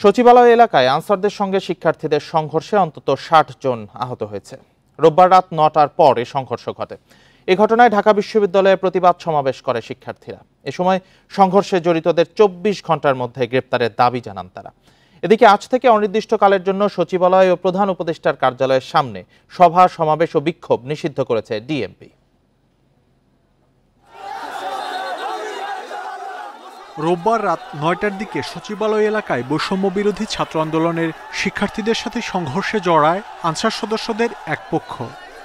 সচিবালয় এলাকায় আনসারদের সঙ্গে শিক্ষার্থীদের সংঘর্ষে অন্তত ৬০ জন আহত হয়েছে। রোববার রাত ৯টার পর এই সংঘর্ষ ঘটে। এ ঘটনায় ঢাকা বিশ্ববিদ্যালয়ে প্রতিবাদ সমাবেশ করে শিক্ষার্থীরা। এ সময় সংঘর্ষে জড়িতদের ২৪ ঘন্টার মধ্যে গ্রেপ্তারের দাবি জানান তারা। এদিকে আজ থেকে অনির্দিষ্টকালের জন্য সচিবালয় ও প্রধান উপদেষ্টার কার্যালয়ের সামনে সভা, সমাবেশ ও বিক্ষোভ নিষিদ্ধ করেছে ডিএমপি। রোববার রাত ৯টার দিকে সচিবালয় এলাকায় বৈষম্য বিরোধী ছাত্র আন্দোলনের শিক্ষার্থীদের সাথে সংঘর্ষে জড়ায় আনসার সদস্যদের এক পক্ষ।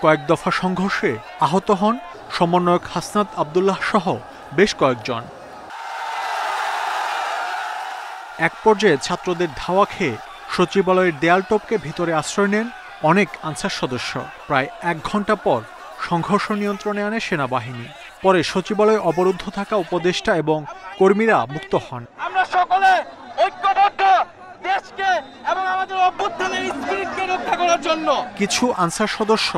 কয়েক দফা সংঘর্ষে আহত হন সমন্বয়ক হাসনাত আব্দুল্লাহ সহ বেশ কয়েকজন। এক পর্যায়ে ছাত্রদের ধাওয়া খেয়ে সচিবালয়ের দেয়াল টপকে ভিতরে আশ্রয় নেন অনেক আনসার সদস্য। প্রায় ১ ঘন্টা পর সংঘর্ষ নিয়ন্ত্রণে আনে সেনাবাহিনী। পরে সচিবালয়ে অবরুদ্ধ থাকা উপদেষ্টা এবং কর্মীরা মুক্ত হন। আমরা সকলে ঐক্যবদ্ধ দেশকে এবং আমাদের অভ্যুত্থানের স্পিরিটকে রক্ষা করার জন্য। কিছু আনসার সদস্য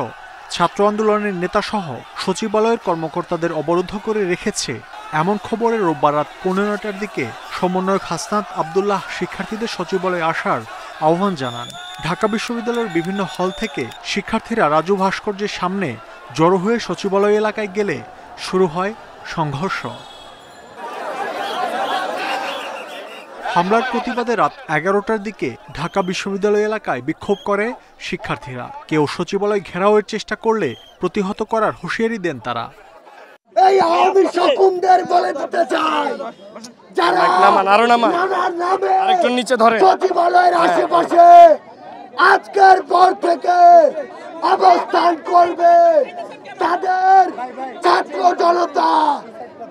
ছাত্র আন্দোলনের নেতাসহ সচিবালয়ের কর্মকর্তাদের অবরুদ্ধ করে রেখেছে এমন খবরে রোববার রাত ১৫টার দিকে সমন্বয়ক হাসনাত আব্দুল্লাহ শিক্ষার্থীদের সচিবালয়ে আসার আহ্বান জানান। ঢাকা বিশ্ববিদ্যালয়ের বিভিন্ন হল থেকে শিক্ষার্থীরা রাজু ভাস্কর্যের সামনে জড়ো হয়ে সচিবালয় এলাকায় গেলে শুরু হয় সংঘর্ষ। হামলার প্রতিবাদে রাত ১১টার দিকে ঢাকা বিশ্ববিদ্যালয় এলাকায় বিক্ষোভ করে শিক্ষার্থীরা। কেউ সচিবালয় ঘেরাওয়ের চেষ্টা করলে প্রতিহত করার হুঁশিয়ারি দেন তারা। এই আওয়ামী শকুনদের বলে দিতে চাই, যারা আরেকটু নিচে ধরে সচিবালয়ের আশেপাশে আজকের পর থেকে অবস্থান করবে, তাদের ছাত্র জনতা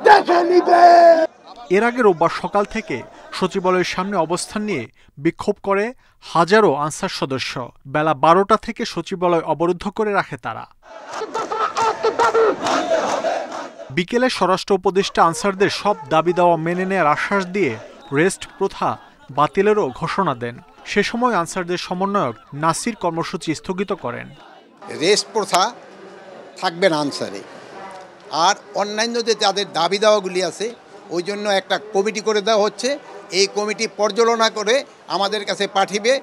দেখে নিবে। এর আগে রোববার সকাল থেকে সচিবালয়ের সামনে অবস্থান নিয়ে বিক্ষোভ করে হাজারো আনসার সদস্য। বেলা ১২টা থেকে সচিবালয় অবরুদ্ধ করে রাখে তারা। বিকেলে স্বরাষ্ট্র উপদেষ্টা আনসারদের সব দাবি দাওয়া মেনে নেওয়ার আশ্বাস দিয়ে রেস্ট প্রথা বাতিলেরও ঘোষণা দেন। সে সময় আনসারদের সমন্বয়ক নাসির কর্মসূচি স্থগিত করেন। রেস্ট প্রথা থাকবে না আনসারে, আর অন্যান্য যে তাদের দাবি দাওয়াগুলি আছে ওই জন্য একটা কমিটি করে দেওয়া হচ্ছে। এই কমিটি পর্যালোচনা করে আমাদের কাছে পাঠিয়ে।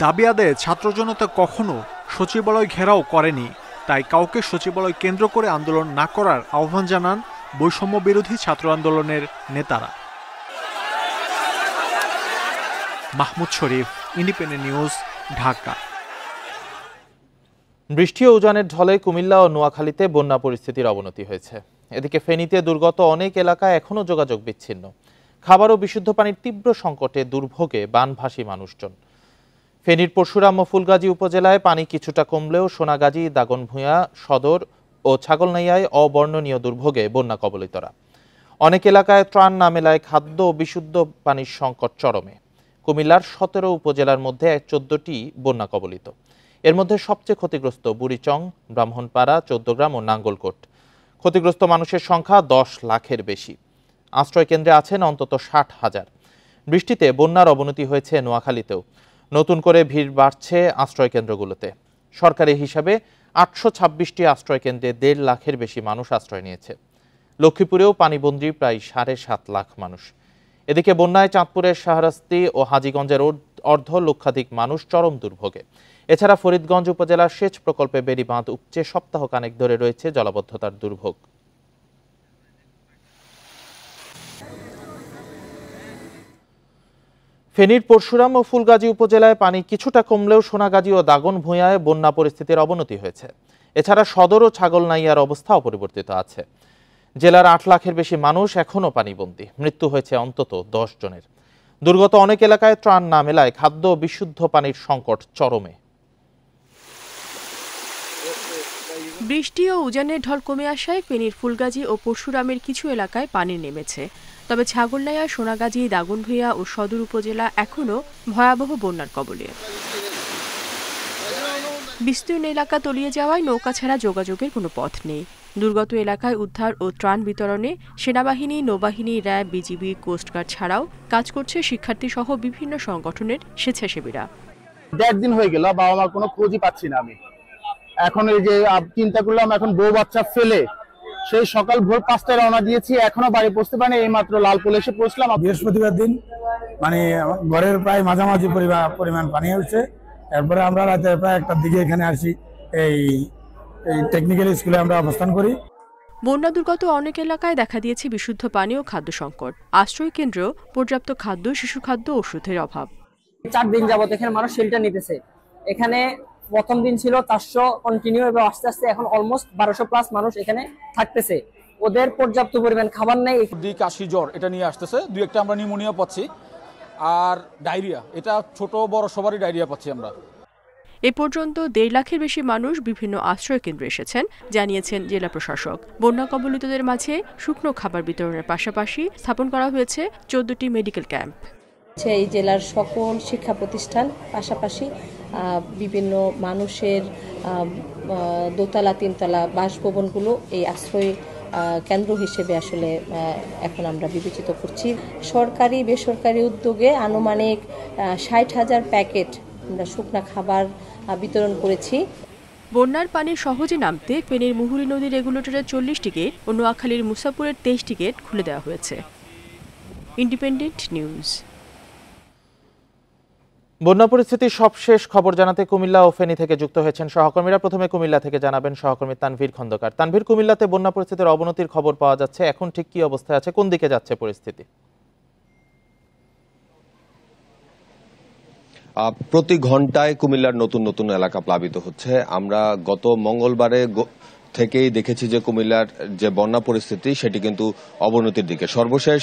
দাবি আদায়ে ছাত্র জনতা কখনো সচিবালয় ঘেরাও করেনি, তাই কাউকে সচিবালয় কেন্দ্র করে আন্দোলন না করার আহ্বান জানান বৈষম্য বিরোধী ছাত্র আন্দোলনের নেতারা। মাহমুদ শরীফ, ইন্ডিপেন্ডেন্ট নিউজ, ঢাকা। বৃষ্টি ও উজানের ঢলে কুমিল্লা ও নোয়াখালীতে বন্যা পরিস্থিতির অবনতি হয়েছে। এদিকে ফেনীতে দুর্গত অনেক এলাকায় এখনো যোগাযোগ বিচ্ছিন্ন। খাবার ও বিশুদ্ধ পানির তীব্র সংকটে দুর্ভোগে বানভাসী মানুষজন। ফেনীর পরশুরাম ও ফুলগাজী উপজেলায় পানি কিছুটা কমলেও সোনাগাজী, দাগনভূঞা সদর ও ছাগলনাইয়ায় অবর্ণনীয় দুর্ভোগে বন্যা কবলিতরা। অনেক এলাকায় ত্রাণ না মেলায় খাদ্য ও বিশুদ্ধ পানির সংকট চরমে। কুমিল্লার ১৭ উপজেলার মধ্যে ১৪টি বন্যা কবলিত। এর মধ্যে সবচেয়ে ক্ষতিগ্রস্ত বুড়িচং, ব্রাহ্মণপাড়া, ১৪গ্রাম ও নাঙ্গলকোট। ক্ষতিগ্রস্ত মানুষের সংখ্যা ১০ লাখের বেশি। আশ্রয়কেন্দ্রে আছেন অন্তত ৬০,০০০। বৃষ্টিতে বন্যার অবনতি হয়েছে নোয়াখালীতেও। নতুন করে ভিড় বাড়ছে আশ্রয়কেন্দ্রগুলোতে। সরকারি হিসাবে ৮২৬টি আশ্রয়কেন্দ্রে ১.৫ লাখের বেশি মানুষ আশ্রয় নিয়েছে। লক্ষ্মীপুরেও পানিবন্দী প্রায় ৭.৫ লাখ মানুষ। এদিকে বন্যায় চাঁদপুরের শাহরাস্তি ও হাজীগঞ্জের অর্ধলক্ষাধিক মানুষ চরম দুর্ভোগে। এছাড়া ফরিদগঞ্জ উপজেলার সেচ প্রকল্পে বেড়িবাঁধ উপচে সপ্তাহখানেক ধরে রয়েছে জলাবদ্ধতার দুর্ভোগ। ফেনীর পরশুরাম ও ফুলগাজী উপজেলায় পানি কিছুটা কমলেও সোনাগাজী ও দাগনভূঞায় বন্যা পরিস্থিতির অবনতি হয়েছে। এছাড়া সদর ও ছাগলনাইয়ার অবস্থা অপরিবর্তিত আছে। জেলার ৮ লাখের বেশি মানুষ এখনও পানিবন্দী। মৃত্যু হয়েছে অন্তত ১০ জনের। দুর্গত অনেক এলাকায় ত্রাণ না মেলায় খাদ্য ও বিশুদ্ধ পানির সংকট চরমে। বৃষ্টি ও উজানের ঢল কমে আসায় ফেনীর ফুলগাজী ও পরশুরামের কিছু এলাকায় পানি নেমেছে। তবে ছাগলনাইয়া, সোনাগাজী, দাগনভূঞা ও সদর উপজেলা এখনও ভয়াবহ বন্যার কবলে। বিস্তীর্ণ এলাকা তলিয়ে যাওয়ায় নৌকা ছাড়া যোগাযোগের কোনো পথ নেই। দুর্গত এলাকায় উদ্ধার ও ত্রাণ বিতরণে সেনাবাহিনী, নৌবাহিনী, র্যাব, বিজিবি, কোস্টগার্ড ছাড়াও কাজ করছে শিক্ষার্থী সহ বিভিন্ন সংগঠনের স্বেচ্ছাসেবীরা। ১.৫ দিন হয়ে গেল, বাবা মার কোনো খোঁজই পাচ্ছি না আমি। এখন এই যে চিন্তা করলাম, এখন বউ বাচ্চা ফেলে সেই সকাল ভোর ৫টায় রওনা দিয়েছি, এখনো বাড়ি পৌঁছতে পারিনি। এই মাত্র লালপুল এসে পৌঁছলাম। বৃহস্পতিবার দিন মানে ঘরের প্রায় মাঝামাঝি পরিমাণ পানি হচ্ছে। এরপরে আমরা রাতে প্রায় 1টার দিকে এখানে আসি, এই টেকনিক্যাল স্কুলে আমরা অবস্থান করি। বন্যা দুর্গত অনেক এলাকায় দেখা দিয়েছে বিশুদ্ধ পানি ও খাদ্য সংকট, আশ্রয় কেন্দ্র, পর্যাপ্ত খাদ্য, শিশু খাদ্য, ওষুধের অভাব। 4 দিন যাবত এখানে মানুষ শেল্টার নিতেছে। এখানে প্রথম দিন ছিল 400 কন্টিনিউ, এবং আস্তে আস্তে এখন অলমোস্ট 1200 প্লাস মানুষ এখানে থাকতেছে। ওদের পর্যাপ্ত পরিমাণ খাবার নেই। কাশি, জ্বর এটা নিয়ে আসতেছে, 2-1টা আমরা নিউমোনিয়া পাচ্ছি, আর ডায়রিয়া, এটা ছোট বড় সবারই ডায়রিয়া পাচ্ছি আমরা। এ পর্যন্ত 1.5 লাখের বেশি মানুষ বিভিন্ন আশ্রয় কেন্দ্রে এসেছেন, জানিয়েছেন জেলা প্রশাসক। বন্যা কবলিতদের মাঝে শুকনো খাবার বিতরণের পাশাপাশি স্থাপন করা হয়েছে 14টি মেডিকেল ক্যাম্প। এই জেলার সকল শিক্ষা প্রতিষ্ঠান, পাশাপাশি বিভিন্ন মানুষের দোতলা 3তলা বাসভবনগুলো এই আশ্রয় কেন্দ্র হিসেবে আসলে এখন আমরা বিবেচিত করছি। সরকারি বেসরকারি উদ্যোগে আনুমানিক 60,000 প্যাকেট আমরা শুকনা খাবার বিতরণ করেছি। বন্যার পানি সহজে নামতে ফেনীর মুহুরী নদী রেগুলেটরের 40টি গেট ও নোয়াখালীর মুসাপুরের 23টি গেট খুলে দেওয়া হয়েছে। Independent news. বন্যা পরিস্থিতির সবশেষ খবর জানাতে কুমিল্লা ও ফেনী থেকে যুক্ত হয়েছেন সহকর্মীরা। প্রথমে কুমিল্লা থেকে জানাবেন সহকর্মী তানভীর খন্দকার। তানভীর, কুমিল্লাতে বন্যা পরিস্থিতির অবনতির খবর পাওয়া যাচ্ছে, এখন ঠিক কি অবস্থায় আছে, কোন দিকে যাচ্ছে পরিস্থিতি? প্রতি ঘন্টায় কুমিল্লার নতুন নতুন এলাকা প্লাবিত হচ্ছে। আমরা গত মঙ্গলবারে থেকেই দেখেছি যে কুমিল্লার যে বন্যা পরিস্থিতি সেটি কিন্তু অবনতির দিকে। সর্বশেষ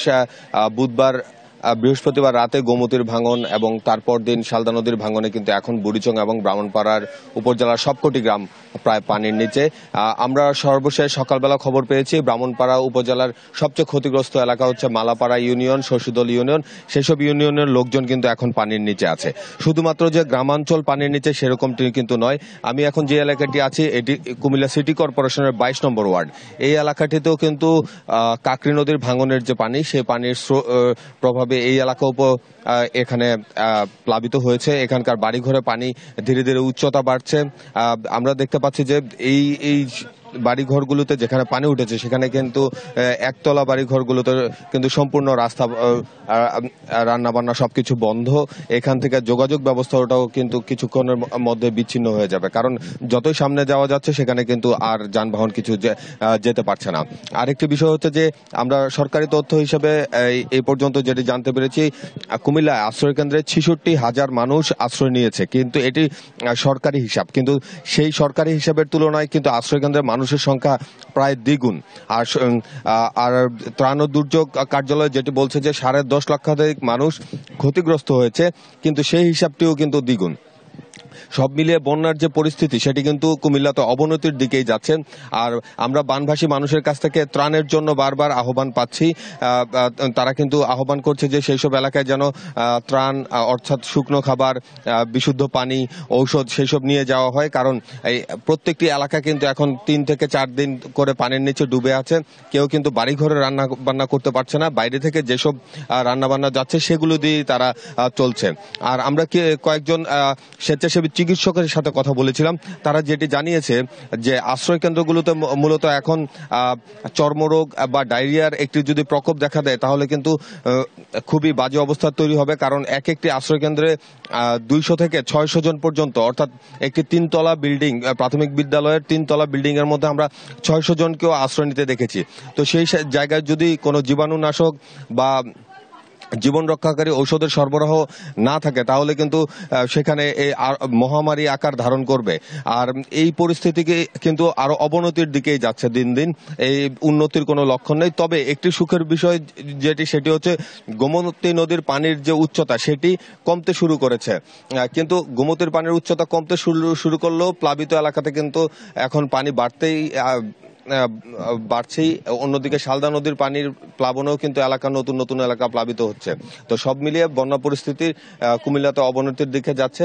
বৃহস্পতিবার রাতে গোমতীর ভাঙন এবং তারপর দিন শালদা নদীর ভাঙনে কিন্তু এখন বুড়িচং এবং ব্রাহ্মণপাড়ার উপজেলার সবকটি গ্রাম প্রায় পানির নিচে। আমরা সর্বশেষ সকালবেলা খবর পেয়েছি ব্রাহ্মণপাড়া উপজেলার সবচেয়ে ক্ষতিগ্রস্ত এলাকা হচ্ছে মালাপাড়া ইউনিয়ন, শশীদল ইউনিয়ন। সেসব ইউনিয়নের লোকজন কিন্তু এখন পানির নিচে আছে। শুধুমাত্র যে গ্রামাঞ্চল পানির নিচে সেরকমটি কিন্তু নয়। আমি এখন যে এলাকাটি আছি এটি কুমিল্লা সিটি কর্পোরেশনের 22 নম্বর ওয়ার্ড। এই এলাকাটিতেও কিন্তু কাকরি নদীর ভাঙনের যে পানি, সেই পানির প্রভাবে এই এলাকাও এখানে প্লাবিত হয়েছে। এখানকার বাড়িঘরে পানি ধীরে ধীরে উচ্চতা বাড়ছে। আমরা দেখতে পাচ্ছি যে এই বাড়িঘরগুলোতে যেখানে পানি উঠেছে সেখানে কিন্তু একতলা বাড়িঘরগুলোতে কিন্তু সম্পূর্ণ রাস্তা, রান্নাবান্না সবকিছু বন্ধ। এখান থেকে যোগাযোগ ব্যবস্থাটাও কিন্তু কিছুক্ষণের মধ্যে বিচ্ছিন্ন হয়ে যাবে, কারণ যতই সামনে যাওয়া যাচ্ছে সেখানে কিন্তু আর যানবাহন কিছু যেতে পারছে না। আরেকটি বিষয় হচ্ছে যে আমরা সরকারি তথ্য হিসেবে এই পর্যন্ত যেটি জানতে পেরেছি, কুমিল্লায় আশ্রয় কেন্দ্রে 66,000 মানুষ আশ্রয় নিয়েছে, কিন্তু এটি সরকারি হিসাব। কিন্তু সেই সরকারি হিসাবের তুলনায় কিন্তু আশ্রয় কেন্দ্রের মানুষের সংখ্যা প্রায় দ্বিগুণ। আর ত্রাণ ও দুর্যোগ কার্যালয় যেটি বলছে যে 10.5 লক্ষাধিক মানুষ ক্ষতিগ্রস্ত হয়েছে, কিন্তু সেই হিসাবটিও কিন্তু দ্বিগুণ। সব মিলিয়ে বন্যার যে পরিস্থিতি সেটি কিন্তু কুমিল্লাতে অবনতির দিকেই যাচ্ছে। আর আমরা বানভাসী মানুষের কাছ থেকে ত্রাণের জন্য বারবার আহ্বান পাচ্ছি। তারা কিন্তু আহ্বান করছে যে সেই সব এলাকায় যেন ত্রাণ, অর্থাৎ শুকনো খাবার, বিশুদ্ধ পানি, ঔষধ সেসব নিয়ে যাওয়া হয়, কারণ এই প্রত্যেকটি এলাকা কিন্তু এখন 3 থেকে 4 দিন করে পানির নিচে ডুবে আছে। কেউ কিন্তু বাড়িঘরে রান্না বান্না করতে পারছে না, বাইরে থেকে যেসব রান্না বান্না যাচ্ছে সেগুলো দিয়েই তারা চলছে। আর আমরা কয়েকজন স্বেচ্ছাসেবী চিকিৎসকের সাথে কথা বলেছিলাম, তারা যেটি জানিয়েছে যে আশ্রয় কেন্দ্রগুলোতে মূলত এখন চর্মরোগ বা ডায়রিয়ার একটি যদি প্রকোপ দেখা দেয় তাহলে কিন্তু খুবই বাজে অবস্থা তৈরি হবে, কারণ একটি আশ্রয় কেন্দ্রে 200 থেকে 600 জন পর্যন্ত, অর্থাৎ একটি 3তলা বিল্ডিং, প্রাথমিক বিদ্যালয়ের 3তলা বিল্ডিং এর মধ্যে আমরা 600 জনকেও আশ্রয় নিতে দেখেছি। তো সেই জায়গায় যদি কোনো জীবাণুনাশক বা জীবন রক্ষাকারী ঔষধের সরবরাহ না থাকে তাহলে কিন্তু সেখানে এই মহামারী আকার ধারণ করবে। আর এই পরিস্থিতিকে কিন্তু আরো অবনতির দিকেই যাচ্ছে দিন দিন, এই উন্নতির কোনো লক্ষণ নেই। তবে একটি সুখের বিষয় সেটি হচ্ছে গোমতী নদীর পানির যে উচ্চতা সেটি কমতে শুরু করেছে, কিন্তু গোমতীর পানির উচ্চতা কমতে শুরু করলেও প্লাবিত এলাকাতে কিন্তু এখন পানি বাড়ছেই। অন্যদিকে শালদা নদীর পানির প্লাবনেও কিন্তু নতুন নতুন এলাকা প্লাবিত হচ্ছে। তো সব মিলিয়ে বন্যা পরিস্থিতি কুমিল্লাতে অবনতির দিকে যাচ্ছে।